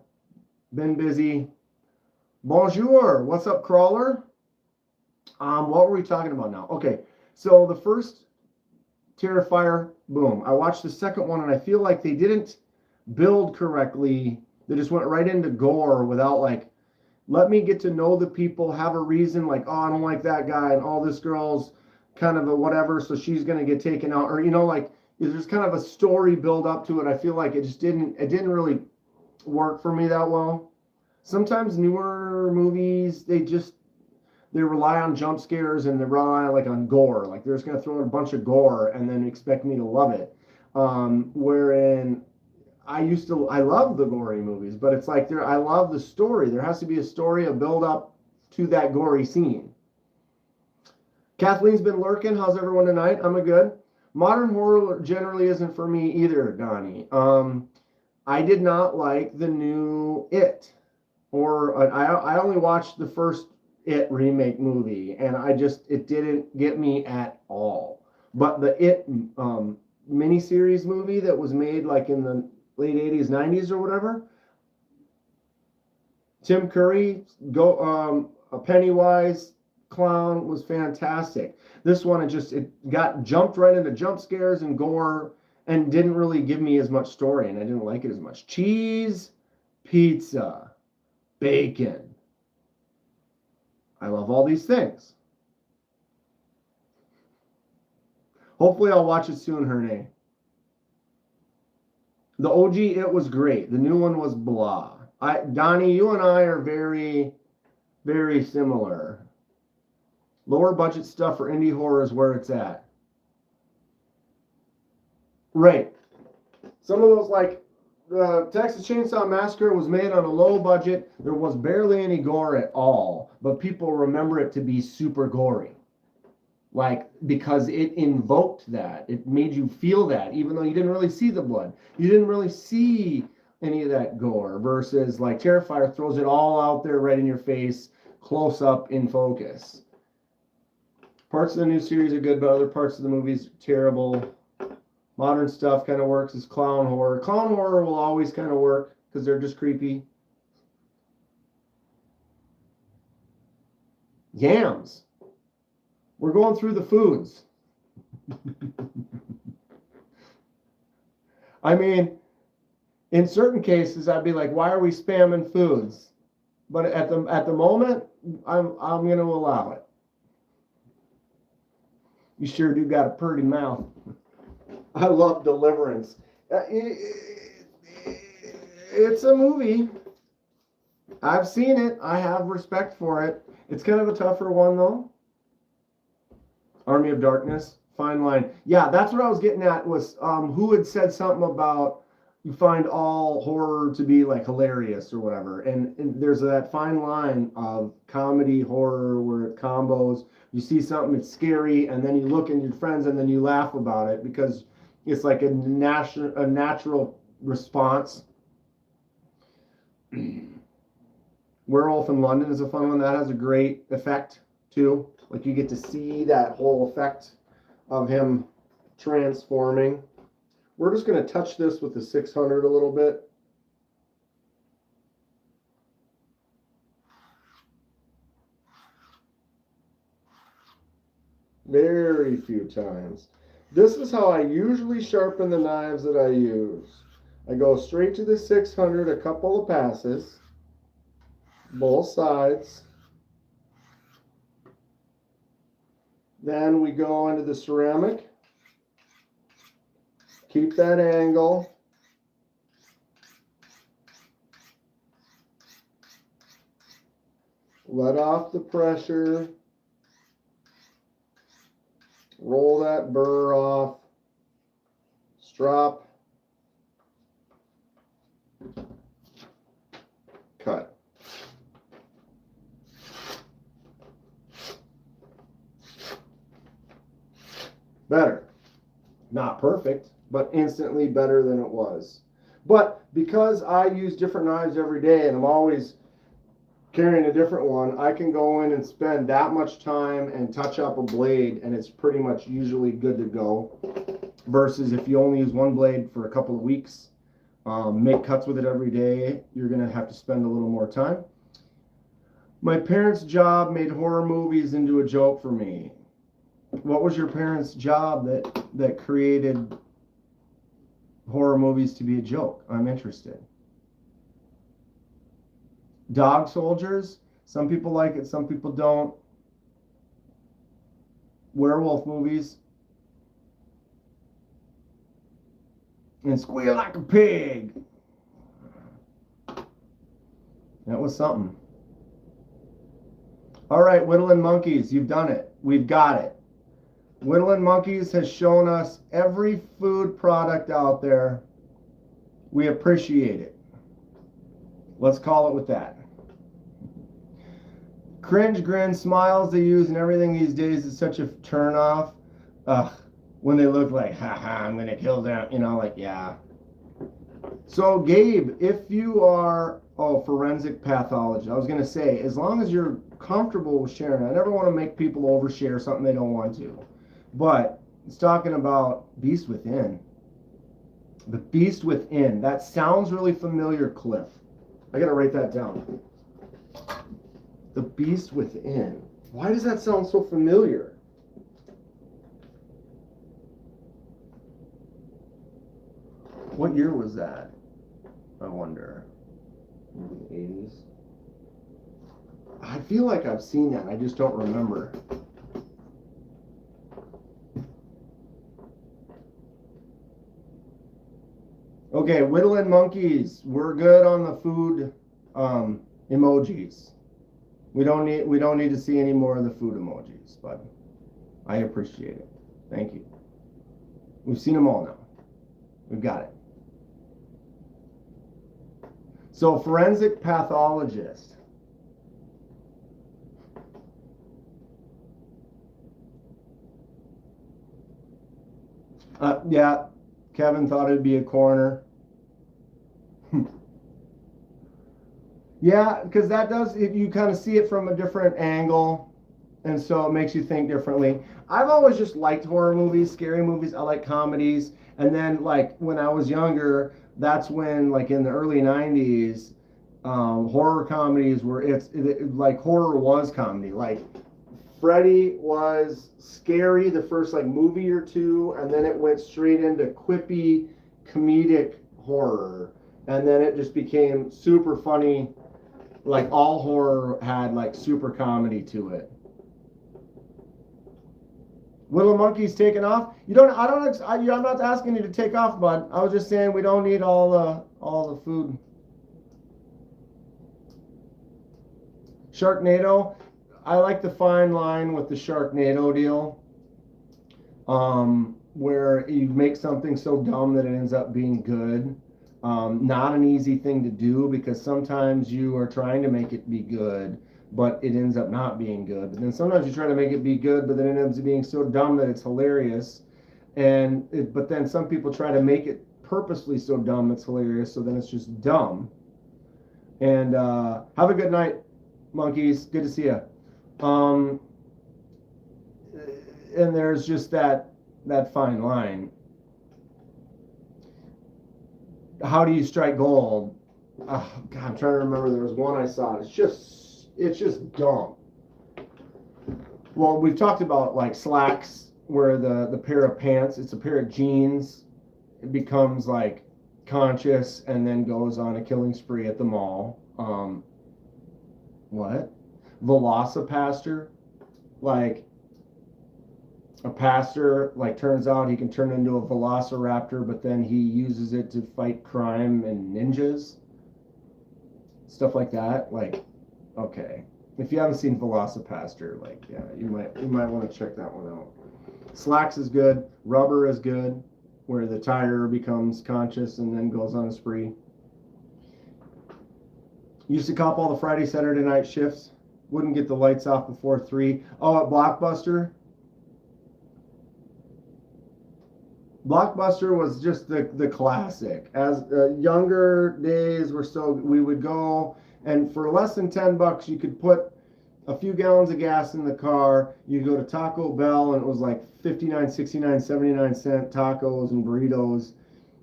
S1: been busy. Bonjour. What's up, Crawler? What were we talking about now? Okay, so the first Terrifier, boom. I watched the second one, and I feel like they didn't build correctly. They just went right into gore without, like, let me get to know the people, have a reason, like, oh, I don't like that guy, and all this girl's kind of a whatever, so she's going to get taken out. Or, like, there's kind of a story build up to it. I feel like it didn't really work for me that well. Sometimes newer movies, they rely on jump scares and they rely on gore. Like they're just going to throw in a bunch of gore and then expect me to love it. Wherein I love the gory movies, but it's like I love the story. There has to be a story, a build up to that gory scene. Kathleen's been lurking. How's everyone tonight? I'm good. Modern horror generally isn't for me either, Donnie. I did not like the new It. I only watched the first It remake movie, and it didn't get me at all. But the It miniseries movie that was made like in the late 80s, 90s or whatever, Tim Curry, a Pennywise clown was fantastic. This one, it got jumped right into jump scares and gore and didn't really give me as much story, and I didn't like it as much. Cheese, pizza, bacon. I love all these things. Hopefully I'll watch it soon, Herne. The OG, it was great. The new one was blah. Donnie, you and I are very, very similar. Lower budget stuff for indie horror is where it's at. Right. Some of those, like the Texas Chainsaw Massacre, was made on a low budget. There was barely any gore at all, but people remember it to be super gory. Like, because it invoked that. It made you feel that, even though you didn't really see the blood. You didn't really see any of that gore, versus like Terrifier throws it all out there right in your face, close up in focus. Parts of the new series are good, but other parts of the movies are terrible. Modern stuff kind of works as clown horror. Clown horror will always kind of work because they're just creepy. Yams. We're going through the foods. I mean, in certain cases, I'd be like, why are we spamming foods? But at the moment, I'm going to allow it. You sure do got a pretty mouth. I love Deliverance. It's a movie. I've seen it. I have respect for it. It's kind of a tougher one, though. Army of Darkness, fine line. Yeah, that's what I was getting at was who had said something about you find all horror to be like hilarious or whatever. And there's that fine line of comedy, horror, where it combos. You see something that's scary, and then you look at your friends, and then you laugh about it because it's like a natural response. Werewolf in London is a fun one. That has a great effect too. Like you get to see that whole effect of him transforming. We're just going to touch this with the 600 a little bit. Very few times. This is how I usually sharpen the knives that I use. I go straight to the 600 a couple of passes, both sides. Then we go into the ceramic. Keep that angle. Let off the pressure. Roll that burr off. Strop. Cut. Better. Not perfect, but instantly better than it was. But because I use different knives every day and I'm always carrying a different one, I can go in and spend that much time and touch up a blade, and it's pretty much usually good to go. Versus if you only use one blade for a couple of weeks, make cuts with it every day, you're going to have to spend a little more time. My parents' job made horror movies into a joke for me. What was your parents' job that created horror movies to be a joke? I'm interested. Dog soldiers. Some people like it, some people don't. Werewolf movies. And squeal like a pig. That was something. All right, Whittling Monkeys, you've done it. We've got it. Whittling Monkeys has shown us every food product out there. We appreciate it. Let's call it with that. Cringe, grin, smiles they use and everything these days is such a turn off. When they look like, haha, I'm gonna kill them, you know, like, yeah. So Gabe, if you are, forensic pathology, I was gonna say, as long as you're comfortable with sharing, I never want to make people overshare something they don't want to. But it's talking about Beast Within. The Beast Within. That sounds really familiar, Cliff. I gotta write that down. The Beast Within. Why does that sound so familiar? What year was that? I wonder.
S2: The 80s.
S1: I feel like I've seen that. I just don't remember. Okay, Whittling Monkeys. We're good on the food emojis. We don't need to see any more of the food emojis, but I appreciate it. Thank you. We've seen them all now. We've got it. So, forensic pathologist. Yeah, Kevin thought it'd be a coroner. Yeah, because that does, you kind of see it from a different angle, and so it makes you think differently. I've always just liked horror movies, scary movies. I like comedies. And then, like, when I was younger, that's when, like, in the early 90s, horror comedies were, like, horror was comedy. Like, Freddy was scary the first, like, movie or two, and then it went straight into quippy, comedic horror. And then it just became super funny. Like, all horror had, like, super comedy to it. Little Monkey's taking off. I'm not asking you to take off, bud. I was just saying we don't need all the food. Sharknado. I like the fine line with the Sharknado deal. where you make something so dumb that it ends up being good. Not an easy thing to do because sometimes you are trying to make it be good, but it ends up not being good. But then sometimes you try to make it be good, but then it ends up being so dumb that it's hilarious. But then some people try to make it purposely so dumb it's hilarious, so then it's just dumb. And have a good night, monkeys. Good to see you. And there's just that fine line. How do you strike gold? Oh, God, I'm trying to remember. There was one I saw. It's just dumb. Well, we've talked about like slacks, where the pair of pants, it's a pair of jeans, it becomes like conscious and then goes on a killing spree at the mall. What? Velocipaster, like a pastor, like turns out he can turn into a velociraptor, but then he uses it to fight crime and ninjas, stuff like that. Like, okay, if you haven't seen Velocipaster, like, yeah, you might want to check that one out. Slacks is good. Rubber is good, where the tire becomes conscious and then goes on a spree. Used to cop all the Friday, Saturday night shifts. Wouldn't get the lights off before 3. Oh, at Blockbuster. Blockbuster was just the classic. As younger days were so, we would go, and for less than $10, you could put a few gallons of gas in the car. You go to Taco Bell, and it was like 59, 69, 79 cent tacos and burritos.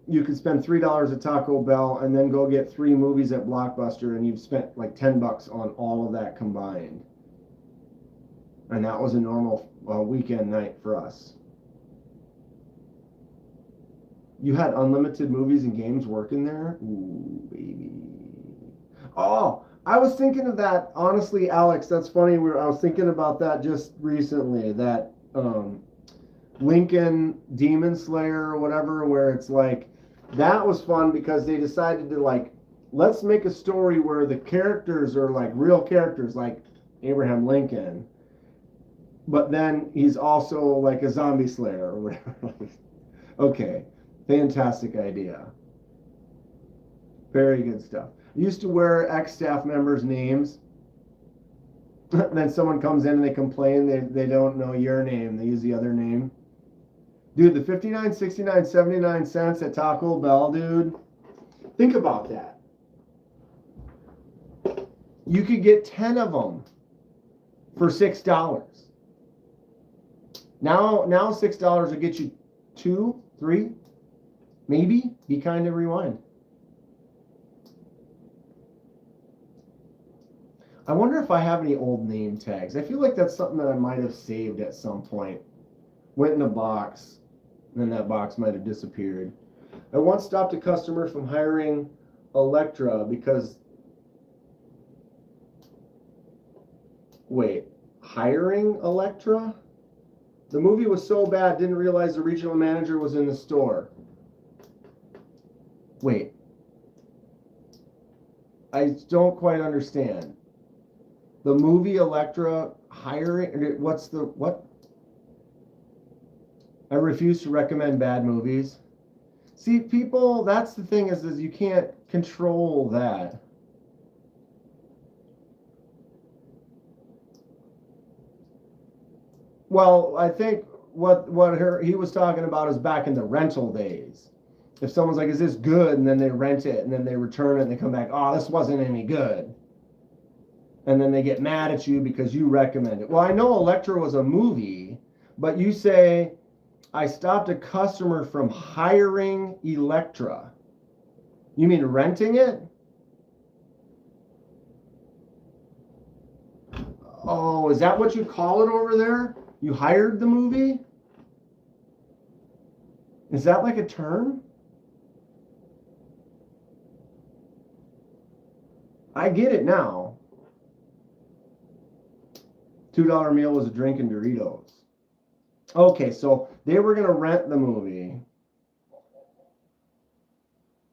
S1: You could spend $3 at Taco Bell and then go get 3 movies at Blockbuster, and you've spent like $10 on all of that combined. And that was a normal weekend night for us. You had unlimited movies and games working there? Ooh, baby. Oh, I was thinking of that. Honestly, Alex, that's funny. I was thinking about that just recently. That Lincoln Demon Slayer or whatever, where it's like, that was fun because they decided to like, let's make a story where the characters are like real characters, like Abraham Lincoln, but then he's also like a zombie slayer or whatever. Okay, fantastic idea. Very good stuff. I used to wear ex-staff members' names. Then someone comes in and they complain they don't know your name. They use the other name. Dude, the 59, 69, 79 cents at Taco Bell, dude. Think about that. You could get 10 of them for $6. Now $6 will get you 2, 3, maybe. Be kind to rewind. I wonder if I have any old name tags. I feel like that's something that I might have saved at some point. Went in a box, and then that box might have disappeared. I once stopped a customer from hiring Electra because... Wait, hiring Electra? The movie was so bad, didn't realize the regional manager was in the store. Wait. I don't quite understand. The movie Electra hiring, what? I refuse to recommend bad movies. See, people, that's the thing is you can't control that. Well, I think what he was talking about is back in the rental days. If someone's like, is this good? And then they rent it and then they return it and they come back, oh, this wasn't any good. And then they get mad at you because you recommend it. Well, I know Electra was a movie, but you say, I stopped a customer from hiring Electra. You mean renting it? Oh, is that what you call it over there? You hired the movie? Is that like a term? I get it now. $2 meal was a drink and Doritos. Okay, so they were going to rent the movie.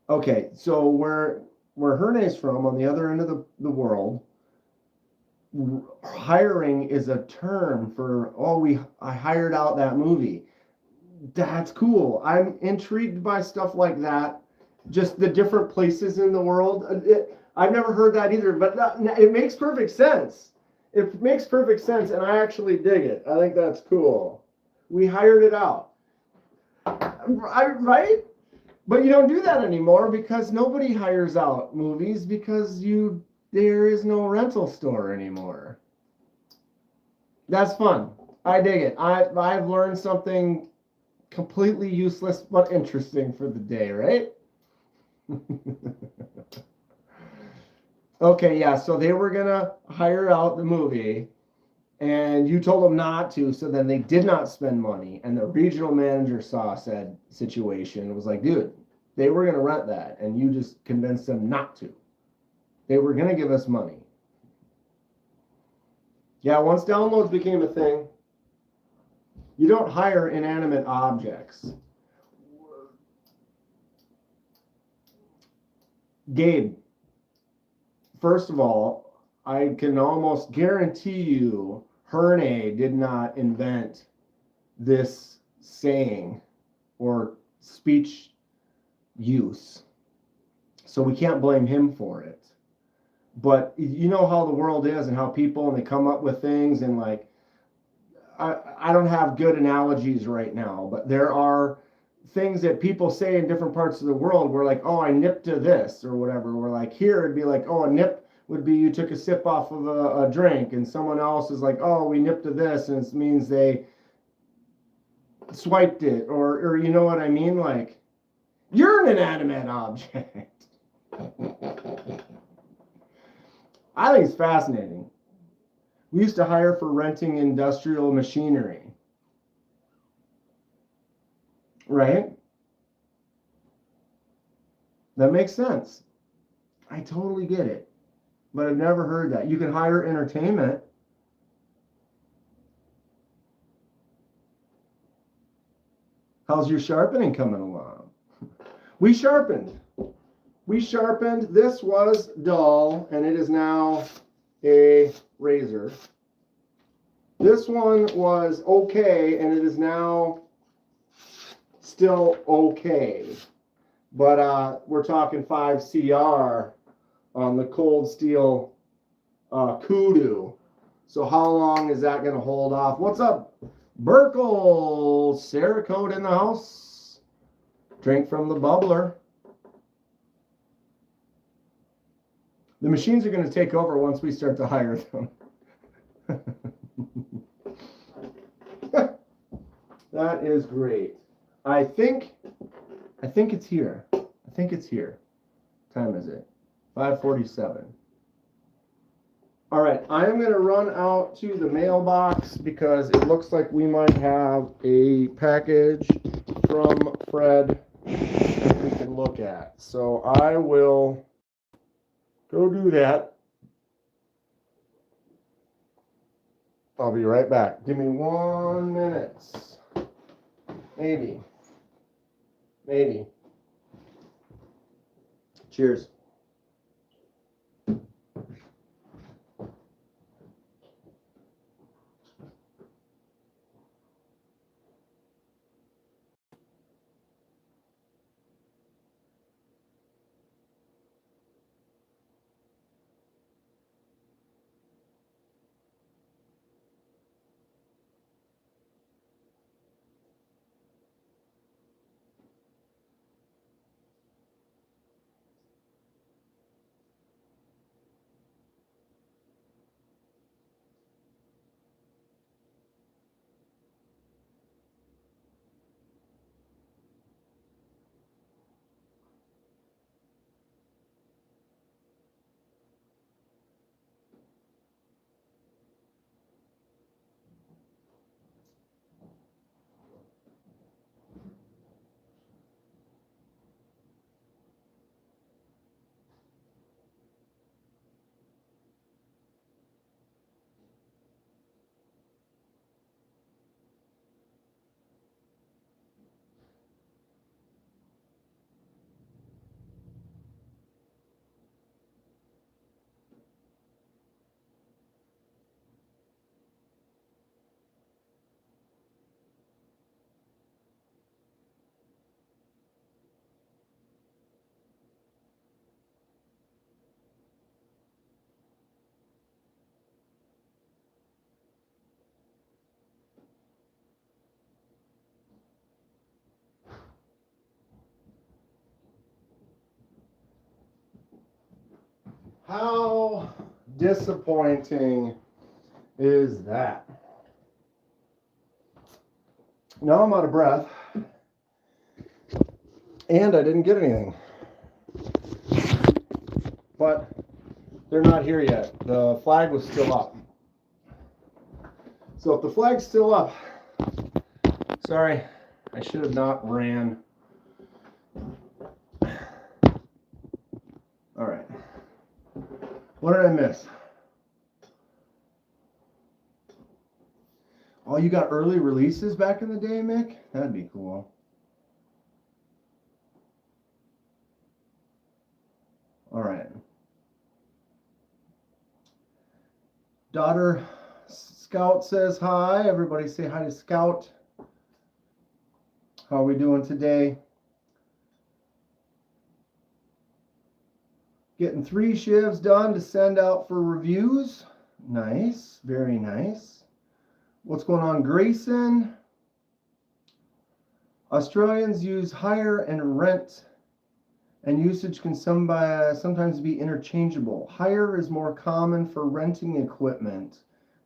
S1: Okay, so where Herne's from, on the other end of the world, hiring is a term for, I hired out that movie. That's cool. I'm intrigued by stuff like that. Just the different places in the world. I've never heard that either, but it makes perfect sense. It makes perfect sense, and I actually dig it. I think that's cool. We hired it out. Right? But you don't do that anymore because nobody hires out movies because there is no rental store anymore. That's fun. I dig it. I've learned something completely useless but interesting for the day, right? Okay, yeah, so they were gonna hire out the movie and you told them not to, so then they did not spend money. And the regional manager saw said situation and was like, dude, they were gonna rent that and you just convinced them not to. They were gonna give us money. Yeah, once downloads became a thing, you don't hire inanimate objects. Gabe, first of all, I can almost guarantee you Herne did not invent this saying or speech use. So we can't blame him for it. But you know how the world is and how people, and they come up with things, and like, I don't have good analogies right now, but there are things that people say in different parts of the world. We're like, oh, I nipped to this or whatever. We're like, here it'd be like, oh, a nip would be you took a sip off of a drink, and someone else is like, oh, we nipped to this, and it means they swiped it, or you know what I mean? Like, you're an inanimate object. I think it's fascinating. We used to hire for renting industrial machinery. Right? That makes sense. I totally get it. But I've never heard that. You can hire entertainment. How's your sharpening coming along? We sharpened. This was dull, and it is now a razor. This one was okay, and it is now still okay. But we're talking 5 CR on the cold steel kudu. So how long is that going to hold off? What's up, Burkle? Cerakote in the house. Drink from the bubbler. The machines are going to take over once we start to hire them. That is great. I think it's here. Time is it? 5:47. All right, I am going to run out to the mailbox because it looks like we might have a package from Fred that we can look at. So I will go do that. I'll be right back. Give me 1 minute. Maybe. Cheers. How disappointing is that? Now I'm out of breath. And I didn't get anything. But they're not here yet. The flag was still up. So if the flag's still up, sorry, I should have not ran. All right. What did I miss? Oh, you got early releases back in the day, Mick? That'd be cool. All right. Daughter Scout says hi. Everybody say hi to Scout. How are we doing today? Getting 3 shivs done to send out for reviews. Nice. Very nice. What's going on, Grayson? Australians use hire and rent, and usage can sometimes be interchangeable. Hire is more common for renting equipment,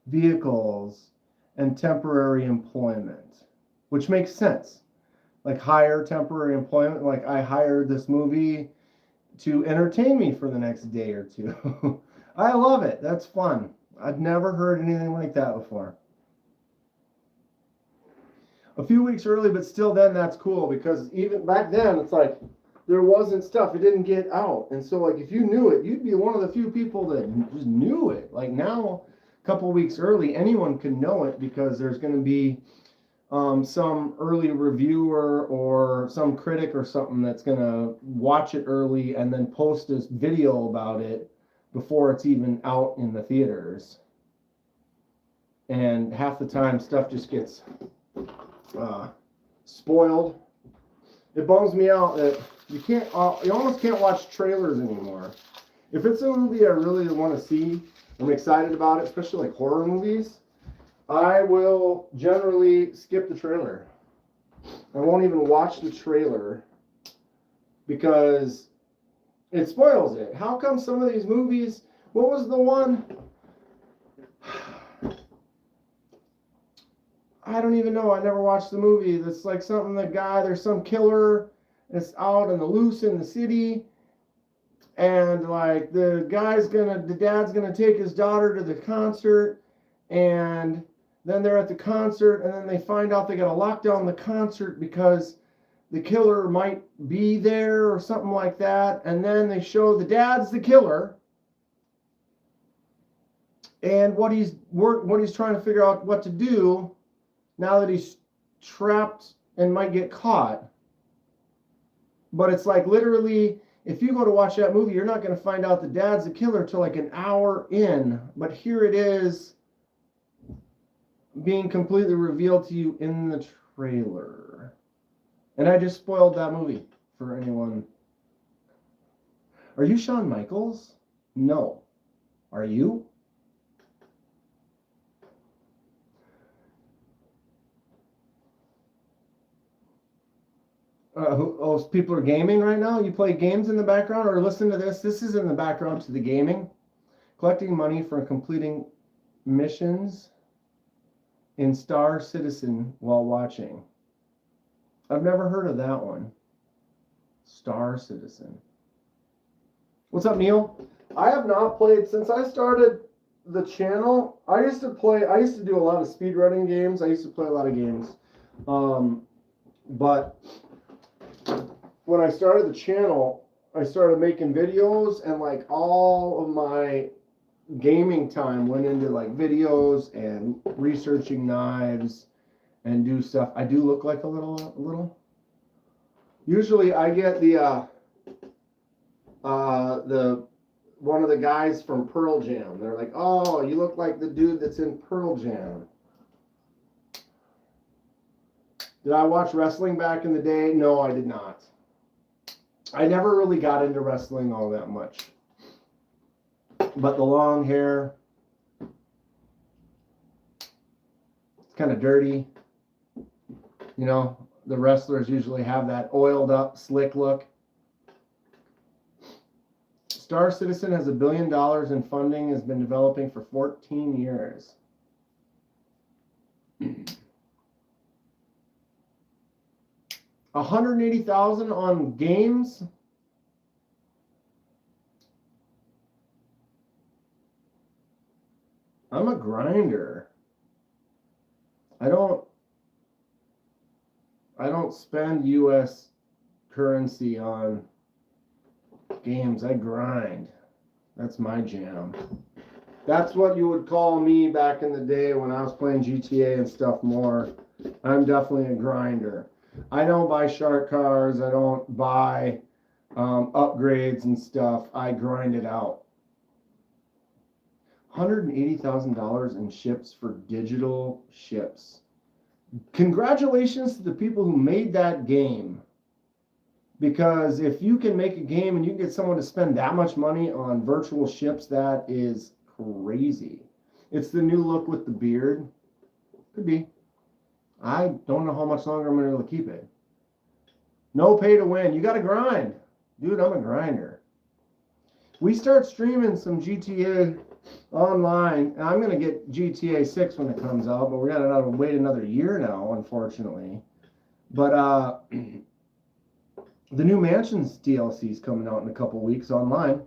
S1: vehicles, and temporary employment, which makes sense. Like hire, temporary employment, like I hired this movie to entertain me for the next day or two. I love it. That's fun. I've never heard anything like that before. A few weeks early, but still then that's cool, because even back then it's like there wasn't stuff. It didn't get out. And so like if you knew it, you'd be one of the few people that just knew it. Like now, a couple weeks early, anyone can know it because there's going to be some early reviewer or some critic or something that's going to watch it early and then post this video about it before it's even out in the theaters. And half the time stuff just gets spoiled. It bums me out that you almost can't watch trailers anymore. If it's a movie I really want to see, I'm excited about it, especially like horror movies, I will generally skip the trailer. I won't even watch the trailer because it spoils it. How come some of these movies, what was the one? I don't even know. I never watched the movie. That's like something, there's some killer that's out on the loose in the city. And like the dad's gonna take his daughter to the concert, and then they're at the concert, and then they find out they gotta lock down the concert because the killer might be there or something like that. And then they show the dad's the killer, and what he's trying to figure out what to do now that he's trapped and might get caught. But it's like literally, if you go to watch that movie, you're not going to find out the dad's the killer till like an hour in. But here it is being completely revealed to you in the trailer. And I just spoiled that movie for anyone. Are you Shawn Michaels? No. Are you? People are gaming right now? You play games in the background, or listen to this? This is in the background to the gaming. Collecting money for completing missions in Star Citizen while watching. I've never heard of that one. Star Citizen. What's up, Neil? I have not played since I started the channel. I used to do a lot of speedrunning games. I used to play a lot of games. But when I started the channel, I started making videos, and like all of my gaming time went into like videos and researching knives and do stuff. I do look like a little. Usually I get the one of the guys from Pearl Jam. They're like, "Oh, you look like the dude that's in Pearl Jam." Did I watch wrestling back in the day? No, I did not. I never really got into wrestling all that much. But the long hair, it's kind of dirty. You know, the wrestlers usually have that oiled up, slick look. Star Citizen has $1 billion in funding, has been developing for 14 years. 180,000 on games. I'm a grinder. I don't spend US currency on games. I grind. That's my jam. That's what you would call me back in the day when I was playing GTA and stuff more. I'm definitely a grinder. I don't buy shark cars. I don't buy upgrades and stuff. I grind it out. $180,000 in ships for digital ships. Congratulations to the people who made that game. Because if you can make a game and you can get someone to spend that much money on virtual ships, that is crazy. It's the new look with the beard. Could be. I don't know how much longer I'm going to be able to keep it. No pay to win. You got to grind. Dude, I'm a grinder. We start streaming some GTA online, and I'm going to get GTA 6 when it comes out, but we got to wait another year now, unfortunately. But the new Mansions DLC is coming out in a couple weeks online.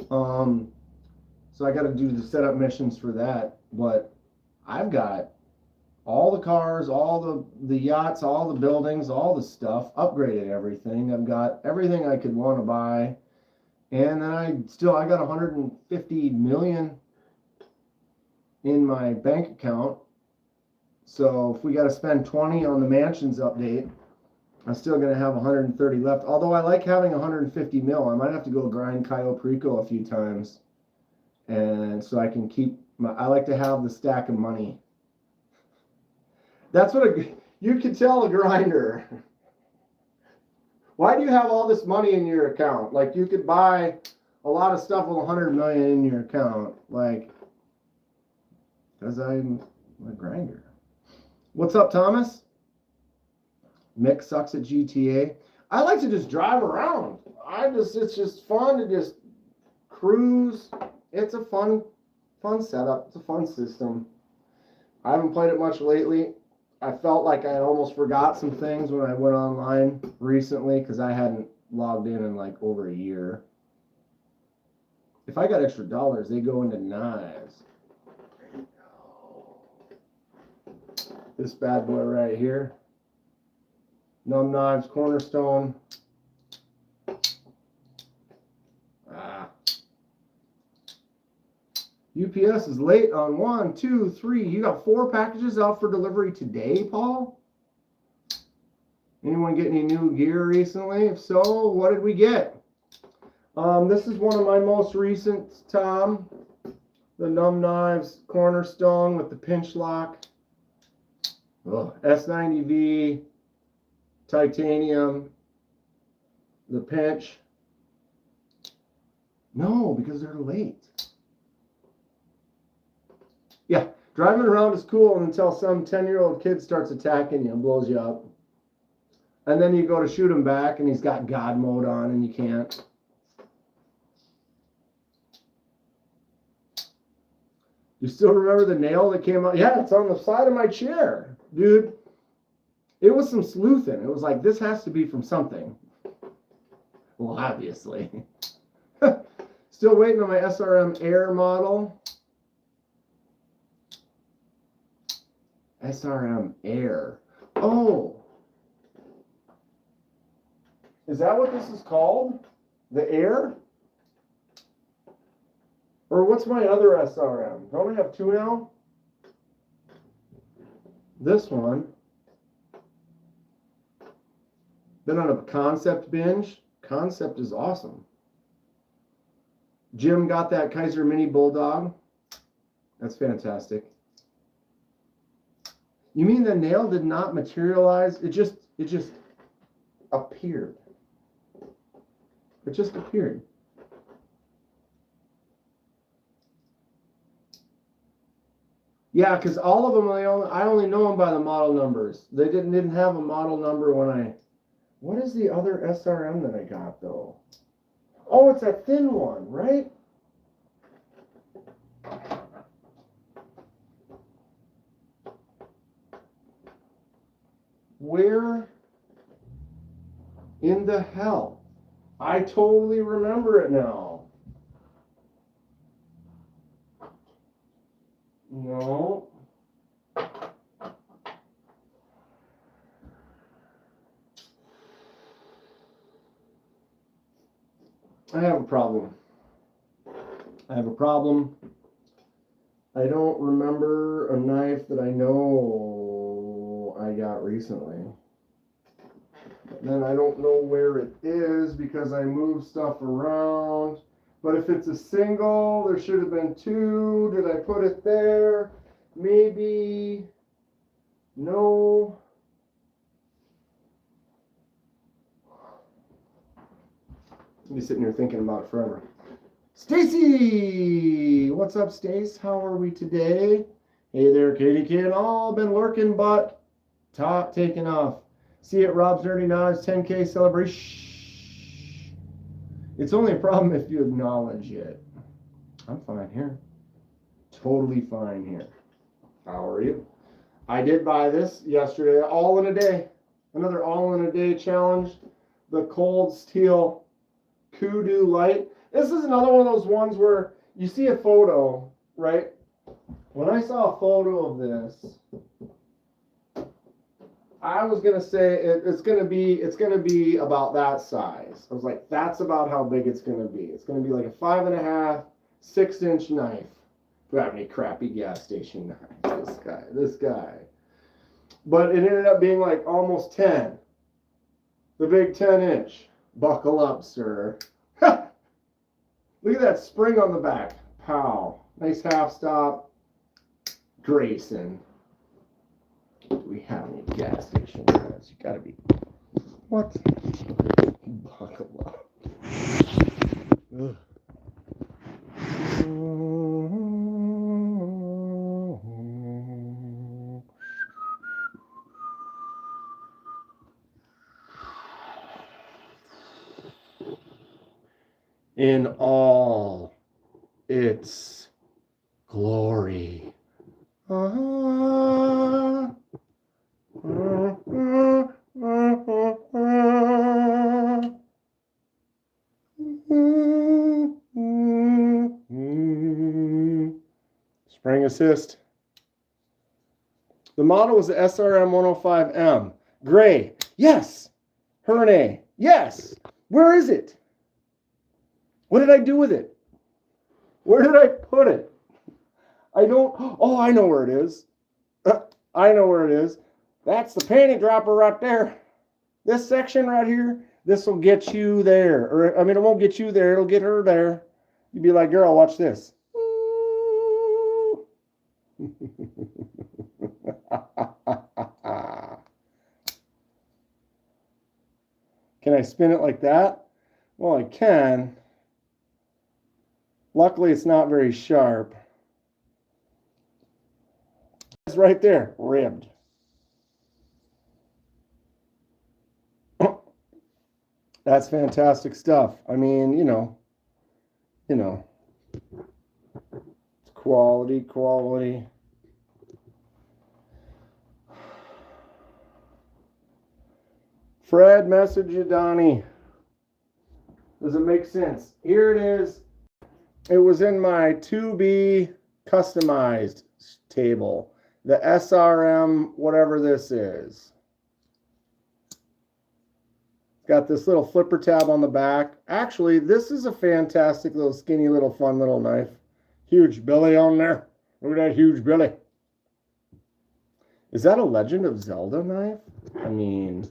S1: So I got to do the setup missions for that. But I've got all the cars, all the yachts, all the buildings, all the stuff, upgraded everything. I've got everything I could want to buy. And then I got 150 million in my bank account. So if we got to spend 20 on the Mansions update, I'm still going to have 130 left. Although I like having 150 mil. I might have to go grind Cayo Perico a few times. And so I can keep I like to have the stack of money. That's what you can tell a grinder. Why do you have all this money in your account? Like, you could buy a lot of stuff with 100 million in your account. Like, because I'm a grinder. What's up, Thomas? Mick sucks at GTA. I like to just drive around. It's just fun to just cruise. It's a fun setup. It's a fun system. I haven't played it much lately. I felt like I almost forgot some things when I went online recently because I hadn't logged in like over a year. If I got extra dollars, they go into knives. There you go. This bad boy right here. Numb Knives Cornerstone. UPS is late on 1, 2, 3. You got 4 packages out for delivery today, Paul? Anyone get any new gear recently? If so, what did we get? This is one of my most recent, Tom. The Numb Knives Cornerstone with the pinch lock. S90V, titanium, the pinch. No, because they're late. Yeah, driving around is cool until some 10-year-old kid starts attacking you and blows you up. And then you go to shoot him back and he's got God mode on and you can't. You still remember the nail that came out? Yeah, it's on the side of my chair. Dude, it was some sleuthing. It was like, this has to be from something. Well, obviously. Still waiting on my SRM Air model. SRM Air. Oh. Is that what this is called? The Air? Or what's my other SRM? Don't I have 2 now? This one. Been on a concept binge. Concept is awesome. Jim got that Kaiser Mini Bulldog. That's fantastic. You mean the nail did not materialize? It just appeared. It just appeared. Yeah, because all of them, I only know them by the model numbers. They didn't have a model number when I... What is the other SRM that I got, though? Oh, it's a thin one, right? Where in the hell? I totally remember it now. No. I have a problem. I have a problem. I don't remember a knife that I know I got recently. Then I don't know where it is because I move stuff around. But if it's a single, there should have been two. Did I put it there? Maybe. No. I'll be sitting here thinking about it forever. Stacy! What's up, Stace? How are we today? Hey there, Katie Kid. All been lurking, but top taking off. See it, Rob's Nerdy Knowledge 10K celebration. It's only a problem if you acknowledge it. I'm fine here. Totally fine here. How are you? I did buy this yesterday, all in a day. Another all in a day challenge. The Cold Steel Kudu Light. This is another one of those ones where you see a photo, right? When I saw a photo of this, I was gonna say it's gonna be about that size. I was like, that's about how big it's gonna be. It's gonna be like a 5.5, 6-inch knife. If you have any crappy gas station knife, this guy. But it ended up being like almost 10. The big 10-inch. Buckle up, sir. Look at that spring on the back. Pow. Nice half stop. Grayson. Do we have any gas station knives? You gotta be. What? Buckle up. Ugh. In all its glory. Spring assist. The model was the SRM 105M. Gray. Yes. Herne. Yes. Where is it? What did I do with it? Where did I put it? I don't. Oh, I know where it is. I know where it is. That's the panty dropper right there. This section right here, this will get you there. Or, I mean, it won't get you there. It'll get her there. You'd be like, girl, watch this. Can I spin it like that? Well, I can. Luckily, it's not very sharp. It's right there, ribbed. That's fantastic stuff. I mean, you know, it's quality. Fred, message you, Donnie. Does it make sense? Here it is. It was in my to be customized table. The SRM, whatever this is. Got this little flipper tab on the back. Actually, this is a fantastic little skinny little fun little knife. Huge Billy on there. Look at that huge Billy. Is that a Legend of Zelda knife? I mean,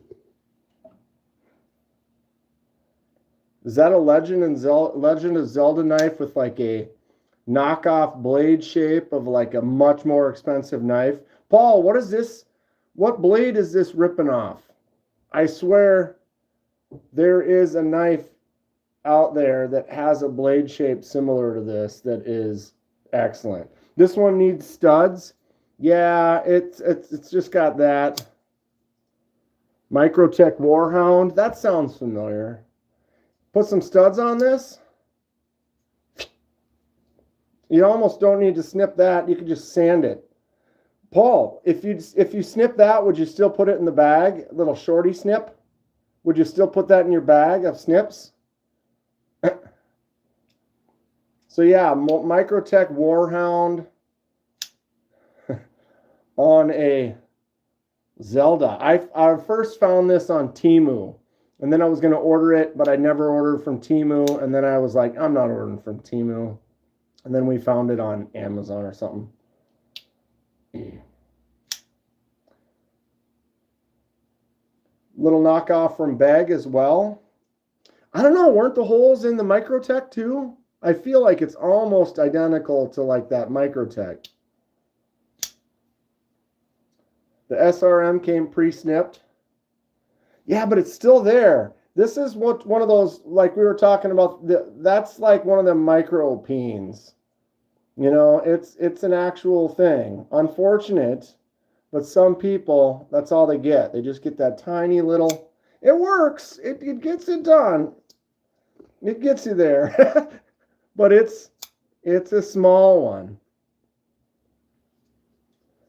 S1: is that a Legend of Zelda knife with like a knockoff blade shape of like a much more expensive knife? Paul, what is this? What blade is this ripping off? I swear there is a knife out there that has a blade shape similar to this that is excellent. This one needs studs. Yeah, it's just got that. Microtech Warhound. That sounds familiar. Put some studs on this. You almost don't need to snip that. You can just sand it. Paul, if you snip that, would you still put it in the bag? A little shorty snip? Would you still put that in your bag of snips? So yeah, Microtech Warhound on a Zelda. I first found this on Temu, and then I was going to order it, but I never ordered from Temu, and then I was like, I'm not ordering from Temu. And then we found it on Amazon or something. Little knockoff from Beg as well. I don't know, weren't the holes in the Microtech too? I feel like it's almost identical to like that Microtech. The SRM came pre-snipped. Yeah, but it's still there. This is what one of those, like we were talking about, that's like one of the micro peens. You know, it's an actual thing. Unfortunate, but some people, that's all they get. They just get that tiny little, it works. It gets it done. It gets you there. But it's a small one.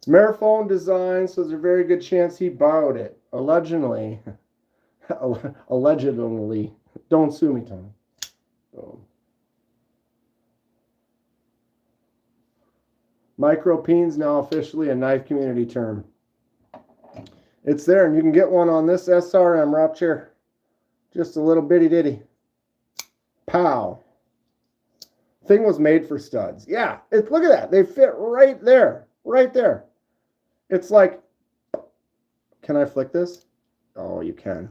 S1: Marathon design, so there's a very good chance he borrowed it. Allegedly. Allegedly. Don't sue me, Tom. Boom. Micropene's now officially a knife community term. It's there, and you can get one on this SRM right here. Just a little bitty ditty. Pow. Thing was made for studs. Yeah, look at that. They fit right there. Right there. It's like, can I flick this? Oh, you can.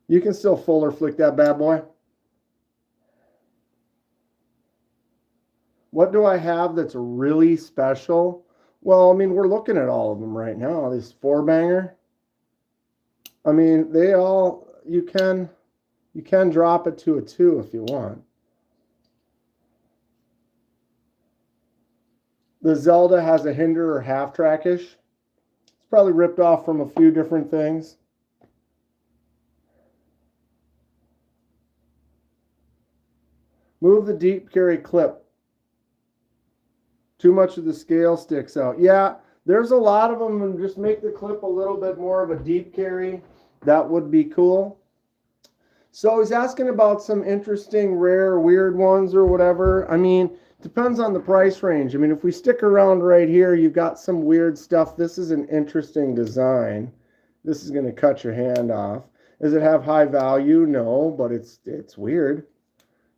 S1: You can still fuller flick that bad boy. What do I have that's really special? Well, I mean, we're looking at all of them right now. This 4-banger. I mean, they all, you can drop it to a 2 if you want. The Zelda has a hinder or half trackish. It's probably ripped off from a few different things. Move the deep carry clip. Too much of the scale sticks out. Yeah, there's a lot of them, and just make the clip a little bit more of a deep carry. That would be cool. So he's asking about some interesting, rare, weird ones or whatever. I mean, depends on the price range. I mean, if we stick around right here, you've got some weird stuff. This is an interesting design. This is going to cut your hand off. Does it have high value? No, but it's weird.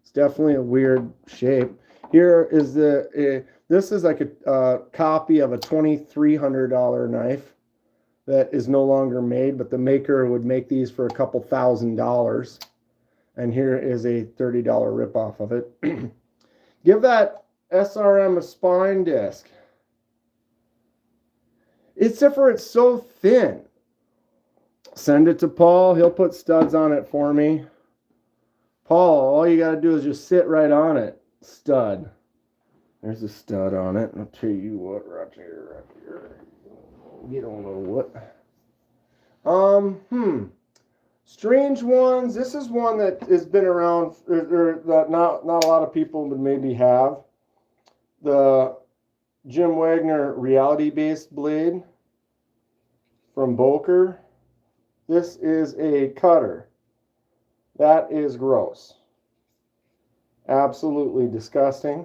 S1: It's definitely a weird shape. Here is this is like a copy of a $2,300 knife that is no longer made, but the maker would make these for a couple $1,000. And here is a $30 ripoff of it. Give that SRM a spine disc. Except for it's so thin. Send it to Paul. He'll put studs on it for me. Paul, all you got to do is just sit right on it. Stud. There's a stud on it. I'll tell you what, right here. You don't know what. Strange ones. This is one that has been around, or that not a lot of people would maybe have. The Jim Wagner reality-based blade from Boker. This is a cutter. That is gross. Absolutely disgusting.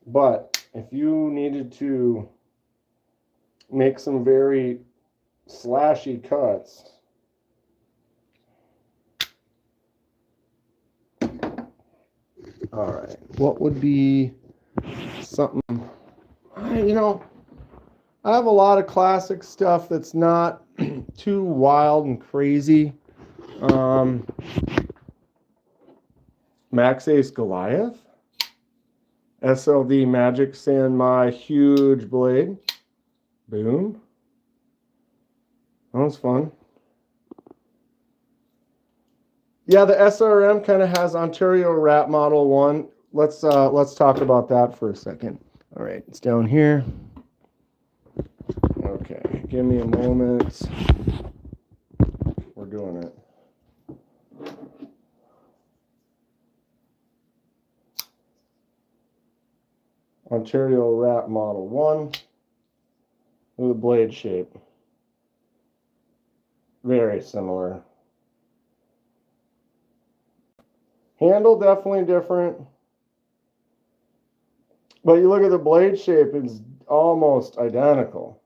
S1: But if you needed to make some very slashy cuts, all right, what would be something? You know, I have a lot of classic stuff that's not too wild and crazy. Max Ace Goliath. SLD Magic Sand My huge blade. Boom. That was fun. Yeah, the SRM kind of has Ontario Rat Model 1. Let's talk about that for a second. All right, it's down here. Okay, give me a moment. We're doing it. Ontario Rat Model 1. Look at the blade shape. Very similar. Handle definitely different. But you look at the blade shape, it's almost identical.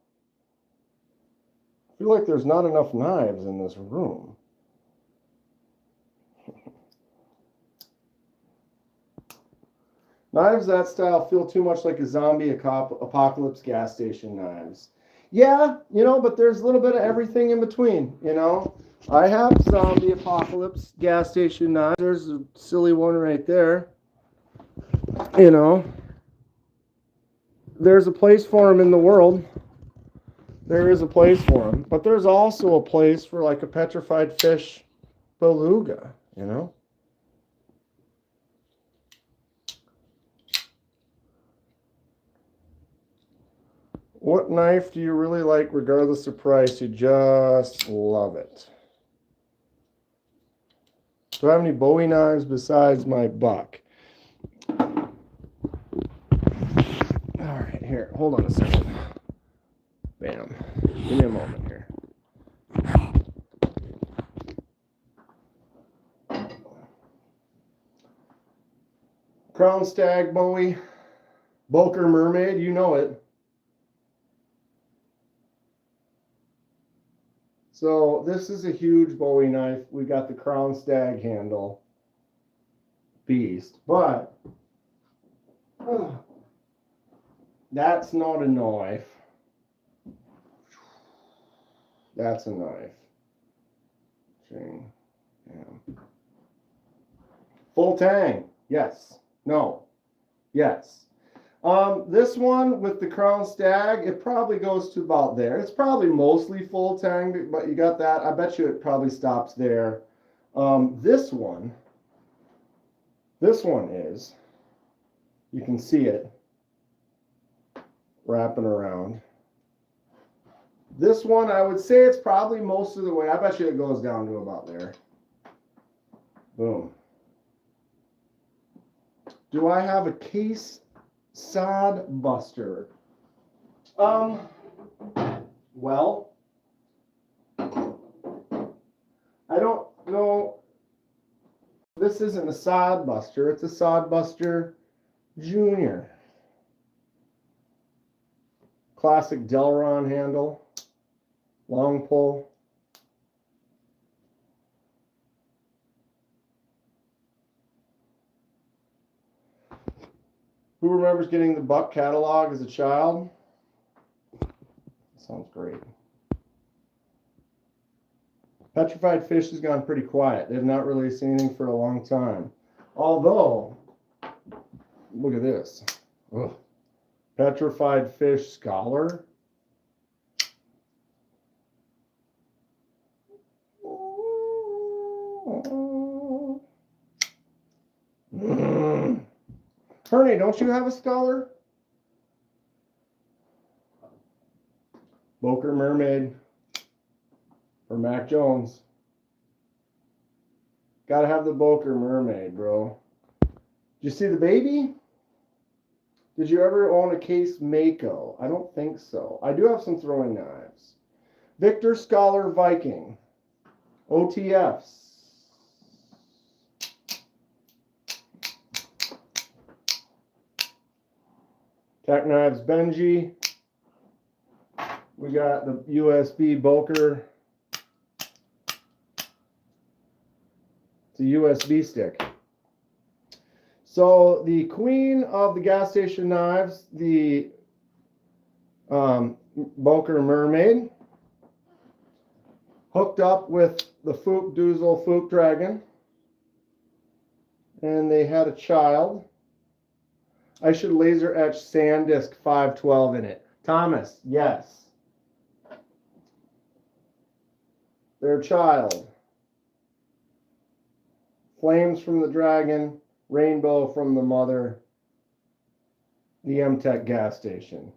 S1: I feel like there's not enough knives in this room. Knives that style feel too much like a zombie apocalypse gas station knives. Yeah, you know, but there's a little bit of everything in between, you know. I have zombie apocalypse gas station knives. There's a silly one right there. You know, there's a place for them in the world. There is a place for them. But there's also a place for like a petrified fish beluga, you know. What knife do you really like regardless of price? You just love it. Do I have any Bowie knives besides my buck? All right, here, hold on a second. Bam. Give me a moment here. Crown Stag Bowie. Boker Mermaid, you know it. So this is a huge Bowie knife. We got the Crown Stag handle. Beast. But that's not a knife. That's a knife. Chain. Yeah. Full tang. Yes. No. Yes. This one with the Crown Stag, it probably goes to about there. It's probably mostly full tang, but you got that. I bet you it probably stops there. This one is, you can see it wrapping around. This one, I would say it's probably most of the way. I bet you it goes down to about there. Boom. Do I have a case sod buster? Well, I don't know. This isn't a sod buster. It's a sod buster Junior. Classic Delron handle. Long pull. Who remembers getting the Buck catalog as a child? Sounds great. Petrified Fish has gone pretty quiet. They've not released anything for a long time. Although, look at this. Ugh. Petrified Fish Scholar. Ernie, don't you have a Scholar? Boker Mermaid for Mac Jones. Gotta have the Boker Mermaid, bro. Did you see the baby? Did you ever own a case Mako? I don't think so. I do have some throwing knives. Victor Scholar Viking. OTFs. Tack Knives Benji. We got the USB Boker. It's a USB stick. So the queen of the gas station knives, the Boker Mermaid, hooked up with the Fook Doozle Fook Dragon, and they had a child. I should laser etch SanDisk 512 in it. Thomas, yes. Their child. Flames from the dragon, rainbow from the mother, the MTech gas station.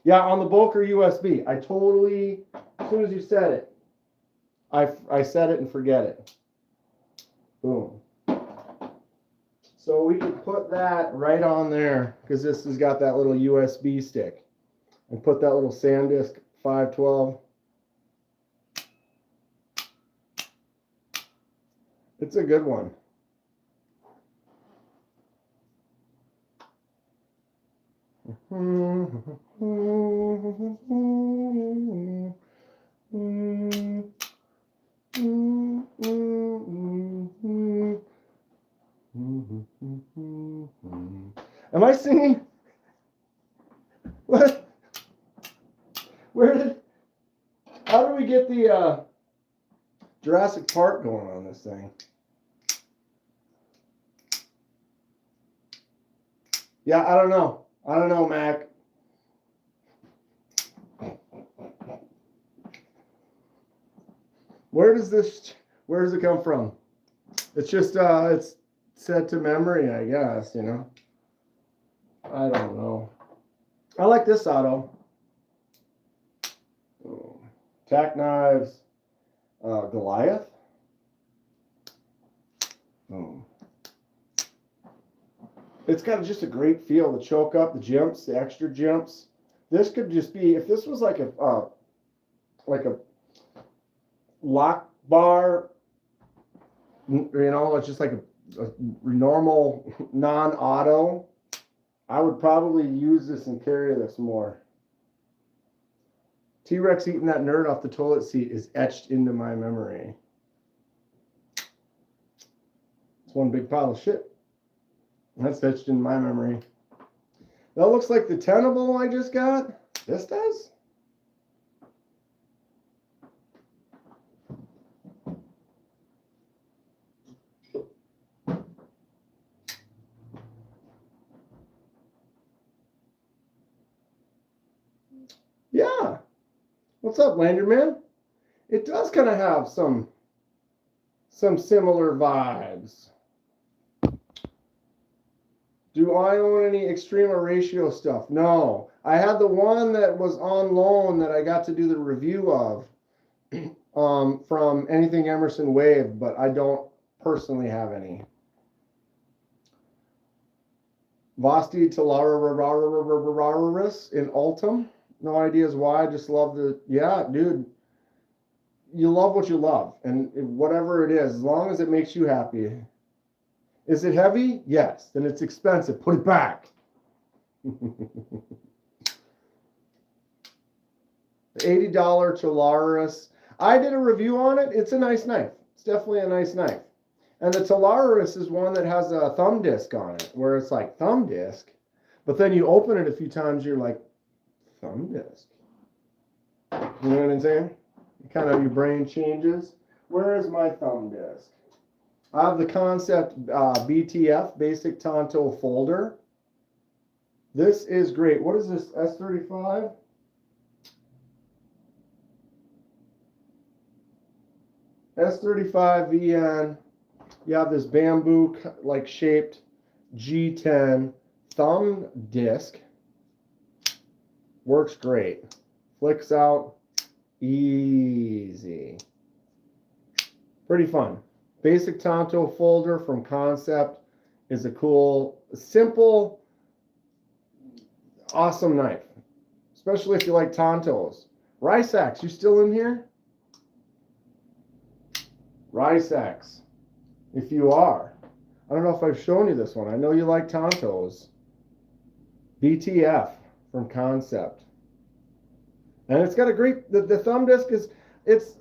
S1: Yeah, on the Boker USB. I totally, as soon as you said it, I said it and forget it. Boom. So we can put that right on there because this has got that little USB stick. And put that little SanDisk 512. It's a good one. Am I singing? What? How do we get the Jurassic Park going on this thing? Yeah, I don't know. I don't know, Mac. Where does it come from? It's just, it's set to memory, I guess, you know. I don't know. I like this auto. Oh. Tack knives, Goliath. Oh. It's got just a great feel. The choke up, the jumps, the extra jumps. This could just be, if this was like a lock bar, you know, it's just like a normal non-auto, I would probably use this and carry this more. T-Rex eating that nerd off the toilet seat is etched into my memory. It's one big pile of shit. That's etched in my memory. That looks like the Tenable I just got. This does? Yeah. What's up, Lanyard Man? It does kind of have some similar vibes. Do I own any Extreme or Ratio stuff? No. I had the one that was on loan that I got to do the review of from Anything Emerson Wave, but I don't personally have any. Vosti Talararis in Ultim. No ideas why. I just love the, yeah, dude. You love what you love. And whatever it is, as long as it makes you happy. Is it heavy? Yes. Then it's expensive. Put it back. The $80 Talaris. I did a review on it. It's a nice knife. It's definitely a nice knife. And the Talaris is one that has a thumb disc on it, where it's like thumb disc, but then you open it a few times, you're like, thumb disc. You know what I'm saying? Kind of your brain changes. Where is my thumb disc? I have the Concept BTF, Basic Tonto Folder. This is great. What is this, S35? S35 VN. You have this bamboo like shaped G10 thumb disc. Works great. Flicks out easy. Pretty fun. Basic Tonto Folder from Concept is a cool, simple, awesome knife. Especially if you like Tontos. Rice Axe, you still in here? Rice Axe. If you are. I don't know if I've shown you this one. I know you like Tontos. BTF from Concept. And it's got a great, the thumb disc is, it's,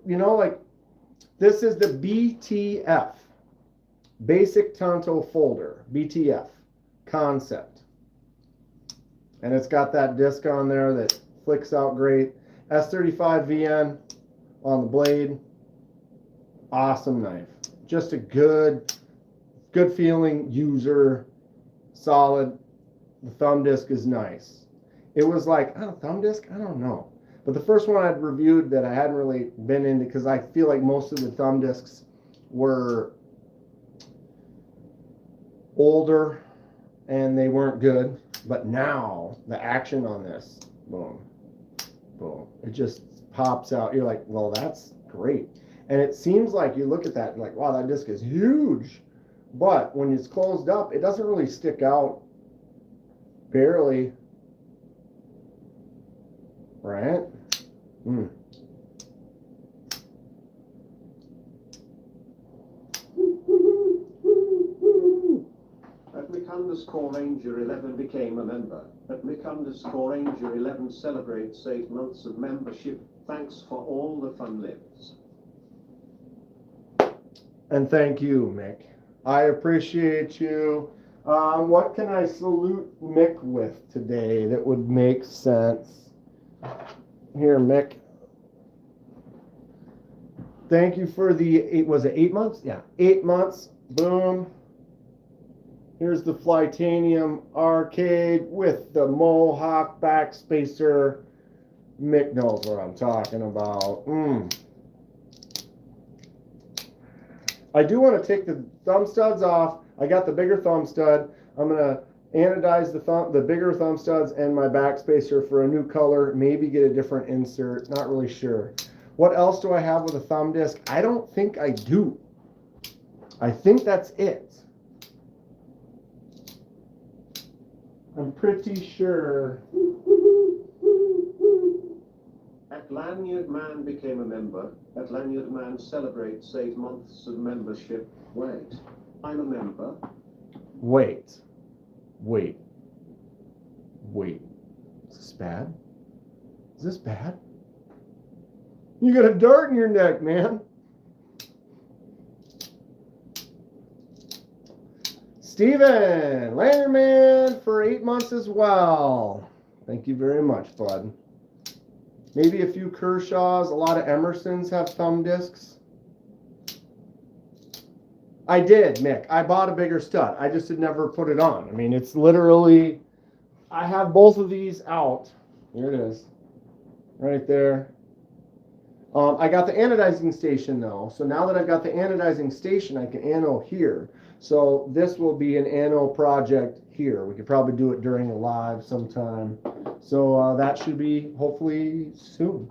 S1: you know, like, this is the BTF. Basic Tonto Folder. BTF. Concept. And it's got that disc on there that flicks out great. S35 VN on the blade. Awesome knife. Just a good feeling user. Solid. The thumb disc is nice. It was like, oh, thumb disc? I don't know. But the first one I'd reviewed that I hadn't really been into, because I feel like most of the thumb discs were older and they weren't good. But now, the action on this, boom, boom, it just pops out. You're like, well, that's great. And it seems like you look at that and like, wow, that disc is huge. But when it's closed up, it doesn't really stick out. Barely. Right? Mm.
S2: At Mick_Ranger11 became a member. At Mick_Ranger11 celebrates 8 months of membership. Thanks for all the fun lives.
S1: And thank you, Mick. I appreciate you. What can I salute Mick with today that would make sense? Here, Mick. Thank you for the, was it 8 months? Yeah, 8 months. Boom. Here's the Flytanium arcade with the Mohawk backspacer. Mick knows what I'm talking about. I do want to take the thumb studs off. I got the bigger thumb stud. I'm going to anodize the bigger thumb studs and my backspacer for a new color. Maybe get a different insert. Not really sure. What else do I have with a thumb disc? I don't think I do. I think that's it. I'm pretty sure.
S2: At Lanyard Man became a member. At Lanyard Man celebrates 8 months of membership. Wait, I'm a member.
S1: Wait. Is this bad? Is this bad? You got a dart in your neck, man. Steven, Lanyard Man for 8 months as well. Thank you very much, bud. Maybe a few Kershaws. A lot of Emersons have thumb discs. I did, Mick. I bought a bigger stud. I just had never put it on. I mean, it's literally, I have both of these out. Here it is. Right there. I got the anodizing station, though. So now that I've got the anodizing station, I can ano here. So this will be an ano project here. We could probably do it during a live sometime. So that should be hopefully soon.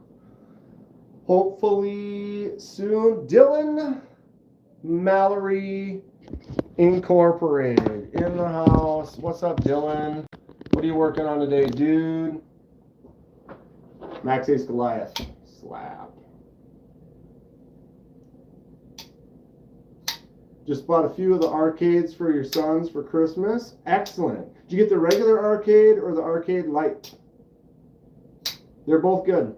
S1: Hopefully soon. Dylan Mallory Incorporated in the house. What's up, Dylan? What are you working on today, dude? Max Ace Goliath. Slap. Just bought a few of the arcades for your sons for Christmas. Excellent. Did you get the regular arcade or the arcade light? They're both good.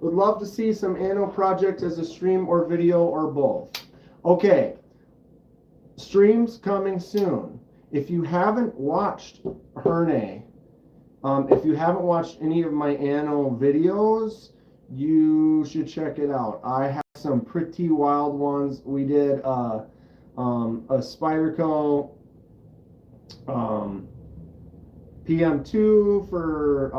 S1: Would love to see some Anno projects as a stream or video or both. Okay. Streams coming soon. If you haven't watched Herne, if you haven't watched any of my Anno videos, you should check it out. I have some pretty wild ones. We did a Spyderco PM2 for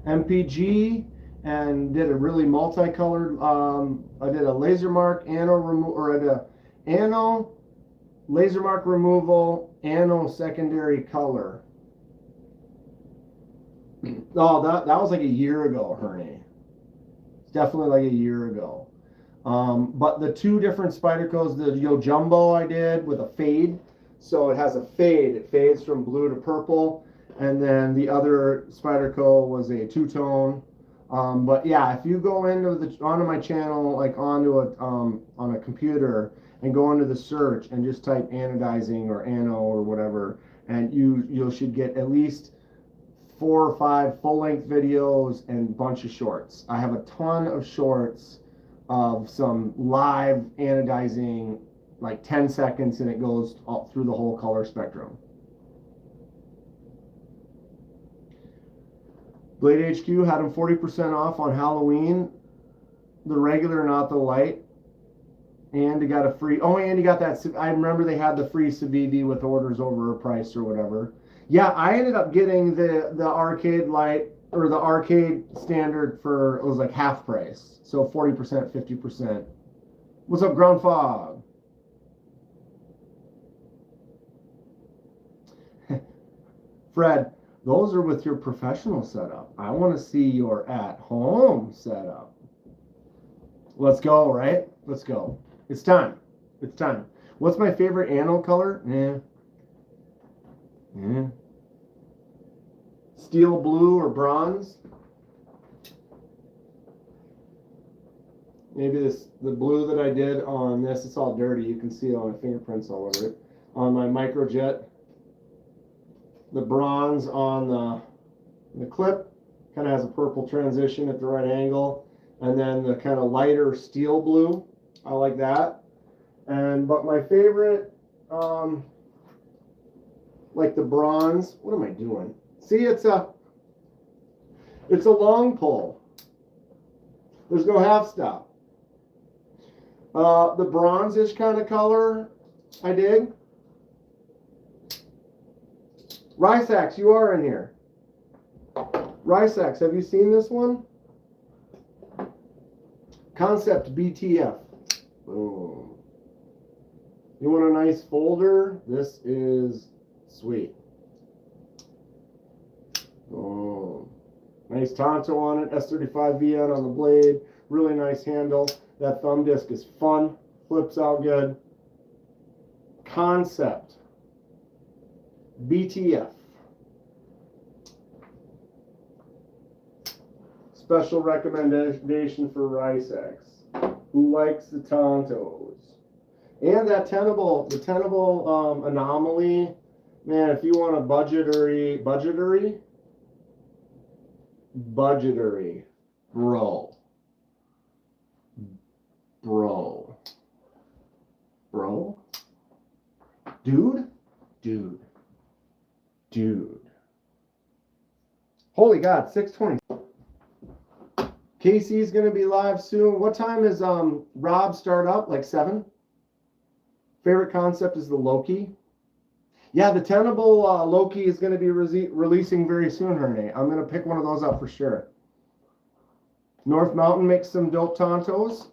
S1: MPG, and did a really multicolored. I did a laser mark Anno removal, or I did a Anno laser mark removal, Anno secondary color. Oh, that was like a year ago, Herne. Definitely like a year ago. But the two different Spydercos, the Yo Jumbo I did with a fade. So it has a fade. It fades from blue to purple. And then the other Spyderco was a two-tone. But yeah, if you go onto my channel, like onto on a computer, and go into the search and just type anodizing or Anno or whatever, and you should get at least 4 or 5 full-length videos and a bunch of shorts. I have a ton of shorts of some live anodizing, like 10 seconds, and it goes all through the whole color spectrum. Blade HQ had them 40% off on Halloween, the regular, not the light. And you got a free, and you got that, I remember they had the free Civivi with orders over a price or whatever. Yeah, I ended up getting the arcade light, or the arcade standard, for, it was like half price. So 40%, 50%. What's up, Ground Fog? Fred, those are with your professional setup. I want to see your at-home setup. Let's go, right? Let's go. It's time. It's time. What's my favorite anode color? Steel blue or bronze? Maybe the blue that I did on this, it's all dirty. You can see all my fingerprints all over it. On my microjet. The bronze on the clip kind of has a purple transition at the right angle. And then the kind of lighter steel blue. I like that. But my favorite, like the bronze, what am I doing? See, it's a long pull. There's no half stop. The bronze-ish kind of color, I dig. Rysax, you are in here. Rysax, have you seen this one? Concept BTF. Boom. You want a nice folder? This is sweet. Oh, nice Tonto on it. S35VN on the blade. Really nice handle. That thumb disc is fun. Flips out good. Concept BTF. Special recommendation for Rysax, who likes the Tontos. And that tenable anomaly, man, if you want a budgetary, bro, dude. Holy God, 6:20. Casey's gonna be live soon. What time is Rob start up? Like 7? Favorite concept is the Loki. Yeah, the Tenable Loki is going to be releasing very soon, Herne. I'm going to pick one of those up for sure. North Mountain makes some dope Tontos.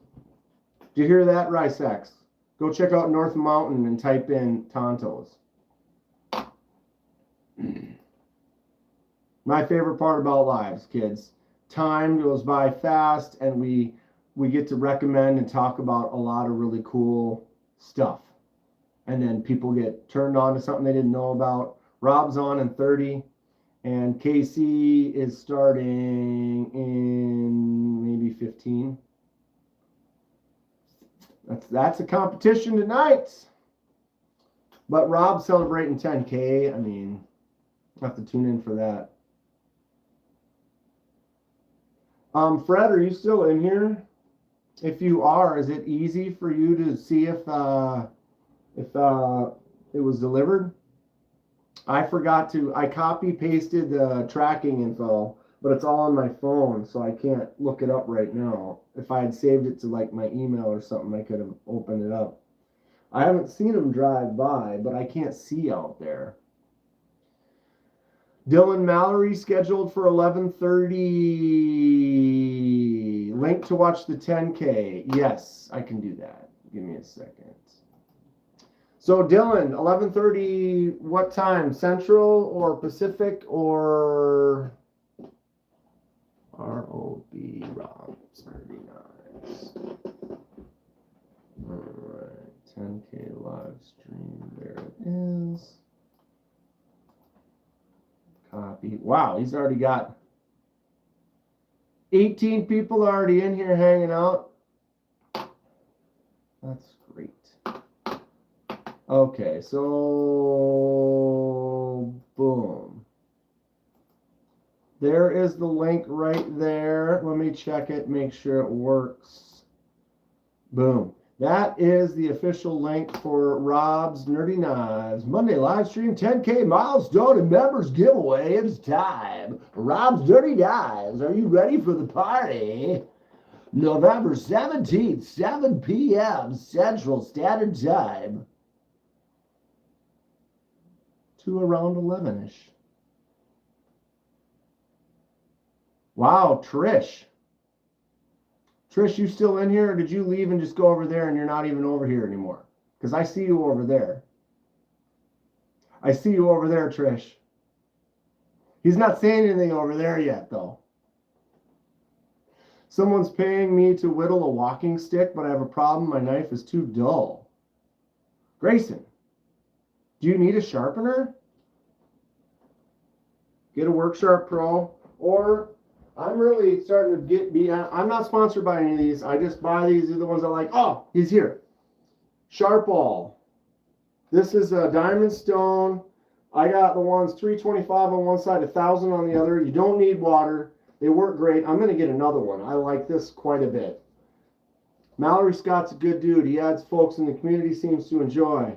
S1: Did you hear that, Rysax? Go check out North Mountain and type in Tontos. My favorite part about lives, kids. Time goes by fast, and we get to recommend and talk about a lot of really cool stuff. And then people get turned on to something they didn't know about. Rob's on in 30, and Casey is starting in maybe 15. That's a competition tonight. But Rob's celebrating 10K. I mean, I'll have to tune in for that. Fred, are you still in here? If you are, is it easy for you to see if it was delivered? I copy pasted the tracking info, but it's all on my phone, so I can't look it up right now. If I had saved it to like my email or something, I could have opened it up. I haven't seen them drive by, but I can't see out there. Dylan Mallory scheduled for 11:30. Link to watch the 10K. Yes, I can do that. Give me a second. So Dylan, 11:30, what time? Central or Pacific or ROB Rob's 39s? All right, 10K live stream. There it is. Copy. Wow, he's already got 18 people already in here hanging out. That's great. Okay, so boom. There is the link right there. Let me check it, make sure it works. Boom. That is the official link for Rob's Nerdy Knives Monday live stream 10K milestone and members giveaway. It's time. Rob's Nerdy Knives. Are you ready for the party? November 17th, 7 p.m. Central Standard Time. To around 11-ish. Wow, Trish. Trish, you still in here, or did you leave and just go over there and you're not even over here anymore? Because I see you over there. I see you over there, Trish. He's not saying anything over there yet, though. Someone's paying me to whittle a walking stick, but I have a problem. My knife is too dull. Grayson, do you need a sharpener? Get a WorkSharp Pro. Or I'm really starting to I'm not sponsored by any of these. I just buy these. These are the ones I like. Oh, he's here. Sharpall. This is a diamond stone. I got the ones 325 on one side, 1,000 on the other. You don't need water. They work great. I'm going to get another one. I like this quite a bit. Mallory Scott's a good dude. He adds folks in the community, seems to enjoy.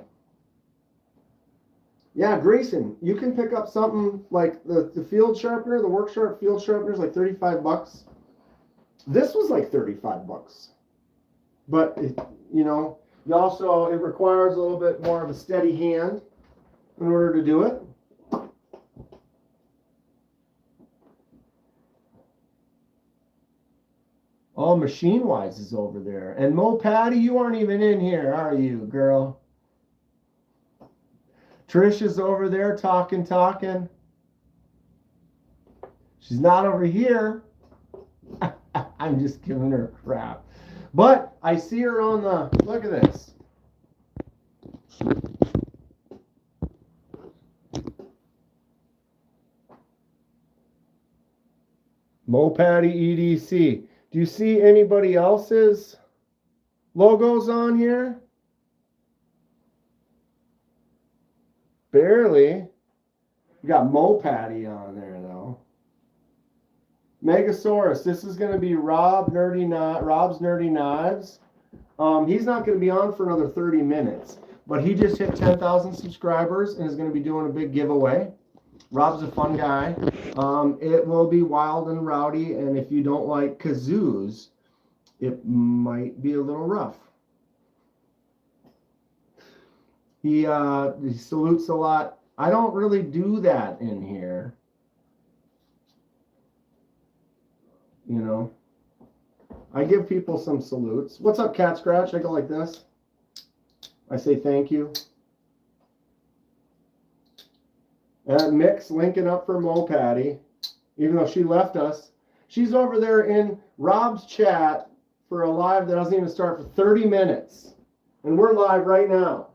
S1: Yeah, Grayson, you can pick up something like the field sharpener, the WorkSharp field sharpener is like 35 bucks. This was like 35 bucks. But, you know, it requires a little bit more of a steady hand in order to do it. Oh, Machine Wise is over there. And Mo Patty, you aren't even in here, are you, girl? Trish is over there talking. She's not over here. I'm just giving her crap. But I see her on the, look at this. Mo Patty EDC. Do you see anybody else's logos on here? Barely. You got Mo Patty on there though. Megasaurus. This is going to be Rob's Nerdy Knives. He's not going to be on for another 30 minutes, but he just hit 10,000 subscribers and is going to be doing a big giveaway. Rob's a fun guy. It will be wild and rowdy, and if you don't like kazoos, it might be a little rough. He salutes a lot. I don't really do that in here. You know, I give people some salutes. What's up, Cat Scratch? I go like this. I say thank you. And Mick's linking up for Mo Patty, even though she left us. She's over there in Rob's chat for a live that doesn't even start for 30 minutes. And we're live right now.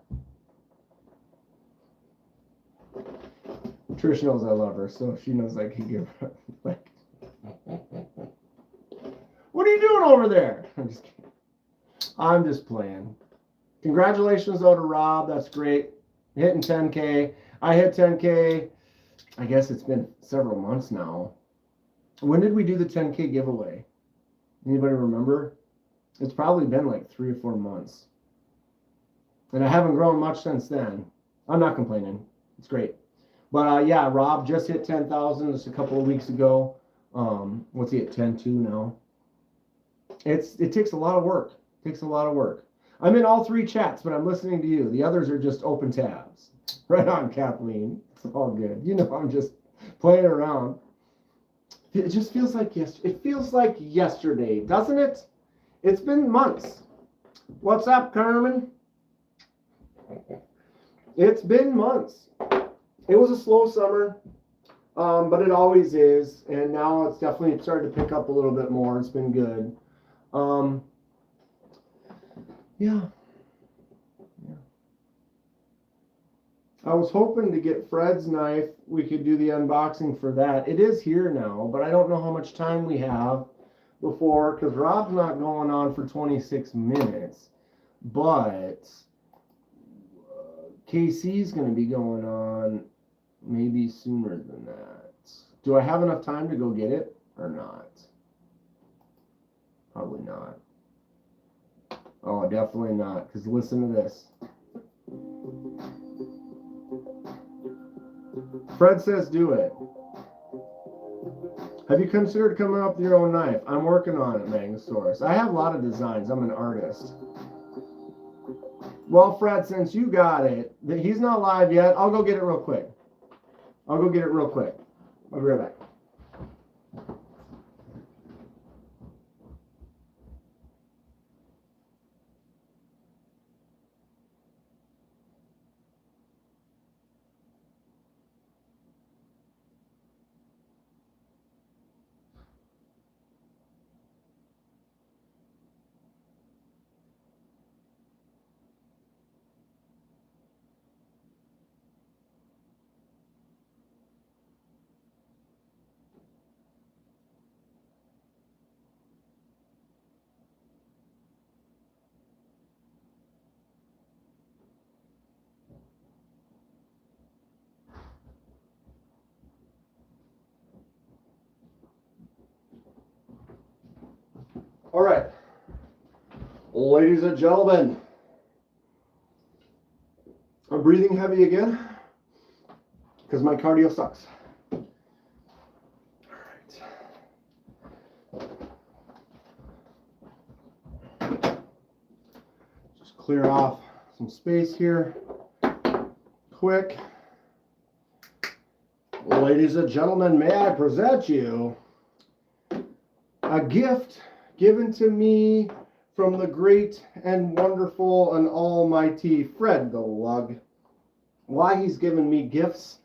S1: Trish knows I love her, so she knows I can give her, like, what are you doing over there? I'm just kidding. I'm just playing. Congratulations, though, to Rob. That's great. Hitting 10K. I hit 10K. I guess it's been several months now. When did we do the 10K giveaway? Anybody remember? It's probably been like 3 or 4 months. And I haven't grown much since then. I'm not complaining. It's great. But yeah, Rob just hit 10,000 just a couple of weeks ago. What's he at 10.2 now? It takes a lot of work. It takes a lot of work. I'm in all 3 chats, but I'm listening to you. The others are just open tabs. Right on, Kathleen. It's all good. You know, I'm just playing around. It just feels like yesterday, doesn't it? It's been months. What's up, Carmen? It's been months. It was a slow summer, but it always is. And now it's definitely started to pick up a little bit more. It's been good. Yeah. I was hoping to get Fred's knife. We could do the unboxing for that. It is here now, but I don't know how much time we have before, because Rob's not going on for 26 minutes. But KC's going to be going on maybe sooner than that. Do I have enough time to go get it or not? Probably not. Oh, definitely not, because listen to this. Fred says do it. Have you considered coming up with your own knife? I'm working on it, Magnus. I have a lot of designs. I'm an artist. Well, Fred, since you got it, he's not live yet. I'll go get it real quick. I'll be right back. All right, ladies and gentlemen, I'm breathing heavy again because my cardio sucks. All right. Just clear off some space here. Quick. Ladies and gentlemen, may I present you a gift given to me from the great and wonderful and almighty Fred the Lug. Why he's given me gifts,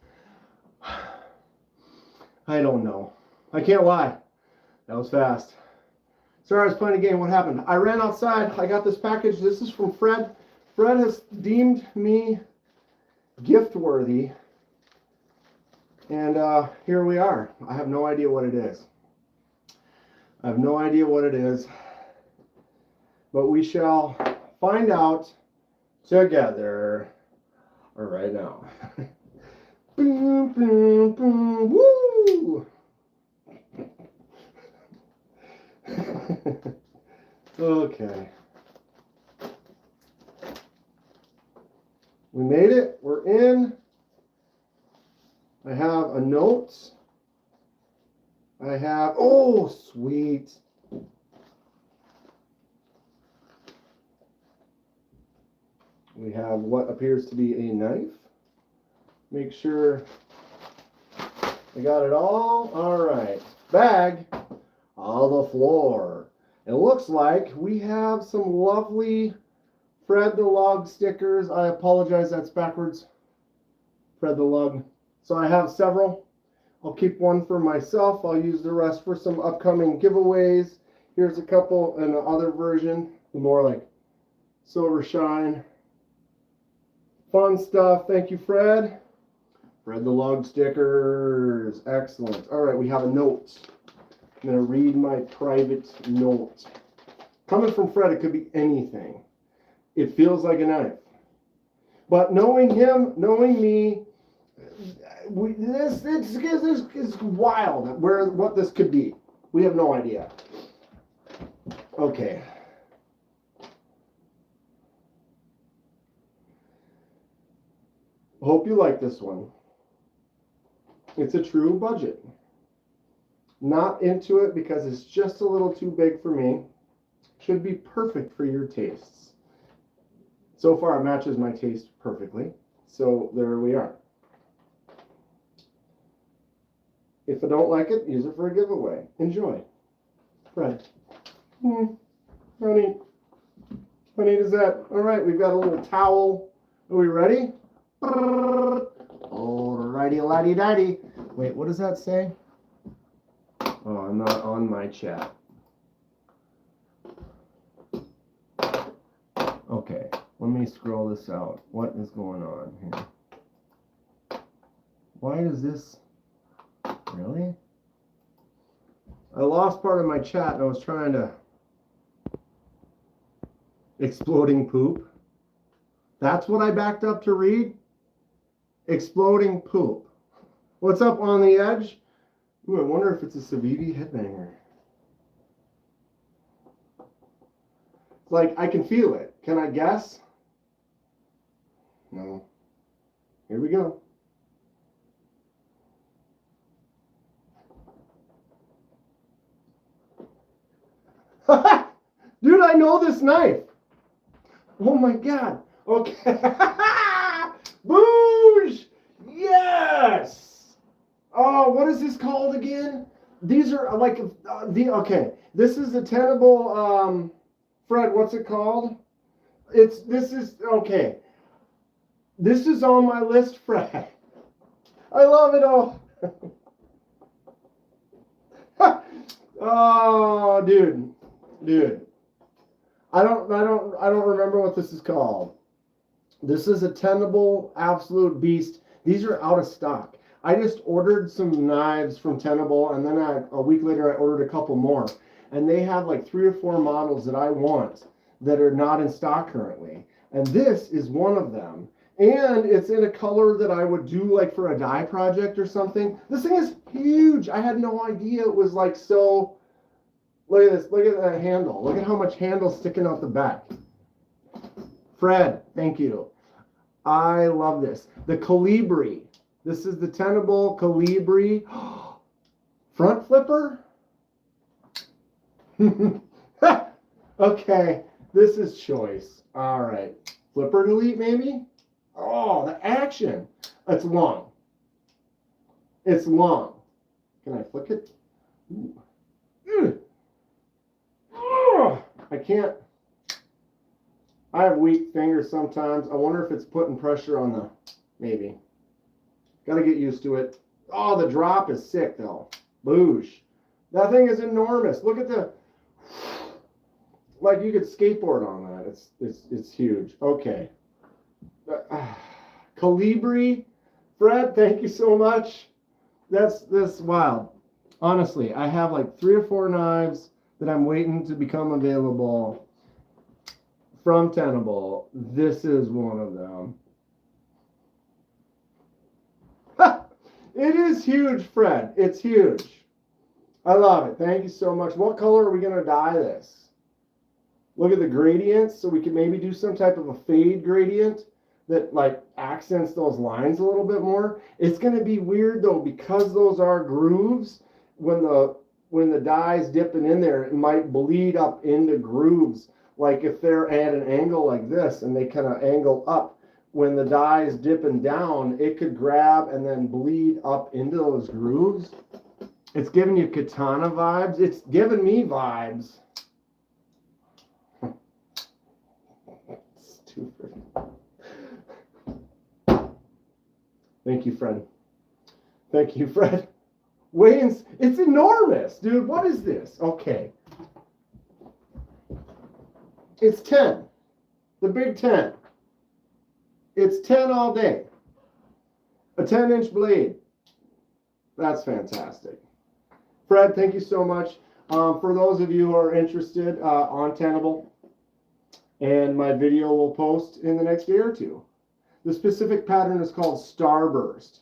S1: I don't know. I can't lie. That was fast. Sorry, I was playing a game. What happened? I ran outside. I got this package. This is from Fred. Fred has deemed me gift worthy. And here we are. I have no idea what it is. I have no idea what it is. But we shall find out together right now. Boom, boom, boom, woo! Okay. We made it. We're in. I have a note. I have, oh, sweet. We have what appears to be a knife. Make sure I got it all. All right. Bag on the floor. It looks like we have some lovely Fred the Lug stickers. I apologize, that's backwards. Fred the Lug. So I have several. I'll keep one for myself. I'll use the rest for some upcoming giveaways. Here's a couple in the other version, the more like silver shine. Fun stuff. Thank you, Fred. Fred the Lug stickers. Excellent. All right, we have a note. I'm going to read my private note. Coming from Fred, it could be anything. It feels like a knife. But knowing him, knowing me, this is wild what this could be. We have no idea. Okay. Hope you like this one. It's a true budget. Not into it because it's just a little too big for me. Should be perfect for your tastes. So far it matches my taste perfectly. So there we are. If I don't like it, use it for a giveaway. Enjoy. Fred. How neat. How neat is that? All right, we've got a little towel. Are we ready? Alrighty, laddie daddy. Wait, what does that say? Oh, I'm not on my chat. Okay, let me scroll this out. What is going on here? Why is this? Really? I lost part of my chat and I was trying to... Exploding poop. That's what I backed up to read? Exploding poop. What's up on the edge? Ooh, I wonder if it's a Savidi headbanger. Like, I can feel it. Can I guess? No. Here we go. Dude, I know this knife. Oh my God. Okay. Boosh! Yes! Oh, what is this called again? These are like okay. This is a tenable Fred, what's it called? This is okay. This is on my list, Fred. I love it all. Oh, dude. I don't remember what this is called. This is a tenable absolute beast. These are out of stock. I just ordered some knives from Tenable, and then a week later I ordered a couple more. And they have like 3 or 4 models that I want that are not in stock currently. And this is one of them. And it's in a color that I would do like for a dye project or something. This thing is huge. I had no idea it was like so Look at this. Look at that handle. Look at how much handle's sticking out the back. Fred, thank you. I love this. The Calibri. This is the Tenable Calibri. Front flipper? Okay, this is choice. All right. Flipper delete, maybe? Oh, the action. It's long. It's long. Can I flick it? I can't. I have weak fingers sometimes. I wonder if it's putting pressure on the, maybe. Got to get used to it. Oh, the drop is sick though. Boosh. That thing is enormous. Look at the, like you could skateboard on that. It's huge. Okay. Calibri. Fred, thank you so much. That's wild. Honestly, I have like 3 or 4 knives that I'm waiting to become available from Tenable. This is one of them. It is huge, Fred. It's huge. I love it. Thank you so much. What color are we going to dye this? Look at the gradients. So we can maybe do some type of a fade gradient that like accents those lines a little bit more. It's going to be weird though, because those are grooves. When the dye is dipping in there, it might bleed up into grooves. Like if they're at an angle like this and they kind of angle up, when the dye is dipping down, it could grab and then bleed up into those grooves. It's giving you katana vibes. It's giving me vibes. Stupid. Thank you, Fred. Thank you, Fred. Wayne's, it's enormous, dude. What is this? Okay. It's 10. The big 10. It's 10 all day. A 10-inch blade. That's fantastic. Fred, thank you so much. For those of you who are interested on Tenable, and my video will post in the next day or two. The specific pattern is called Starburst.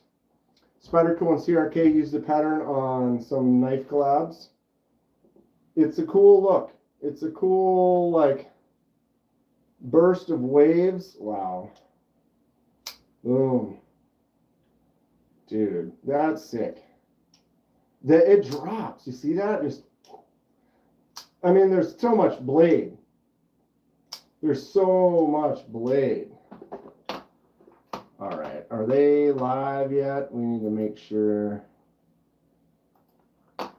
S1: Spyderco and CRK used the pattern on some knife collabs. It's a cool look. It's a cool, like, burst of waves. Wow. Boom. Dude, that's sick. It drops. You see that? Just, I mean, there's so much blade. There's so much blade. All right. Are they live yet? We need to make sure. All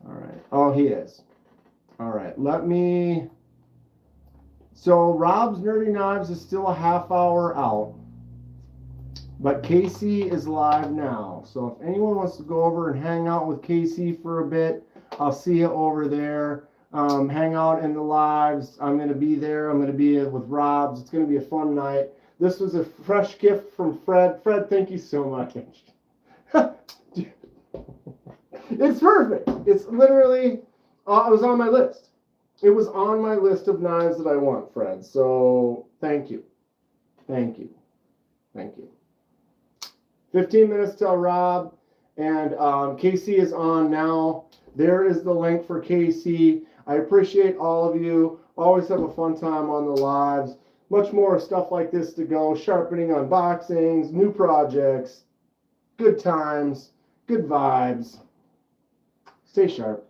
S1: right. Oh, he is. All right. Let me. So Rob's Nerdy Knives is still a half hour out. But Casey is live now. So if anyone wants to go over and hang out with Casey for a bit, I'll see you over there. Hang out in the lives. I'm going to be there. I'm going to be with Rob's. It's going to be a fun night. This was a fresh gift from Fred. Fred, thank you so much. It's perfect. It's literally, it was on my list. It was on my list of knives that I want, Fred. So thank you. Thank you. Thank you. 15 minutes till Rob. And KC is on now. There is the link for KC. I appreciate all of you. Always have a fun time on the lives. Much more stuff like this to go. Sharpening unboxings, new projects, good times, good vibes. Stay sharp.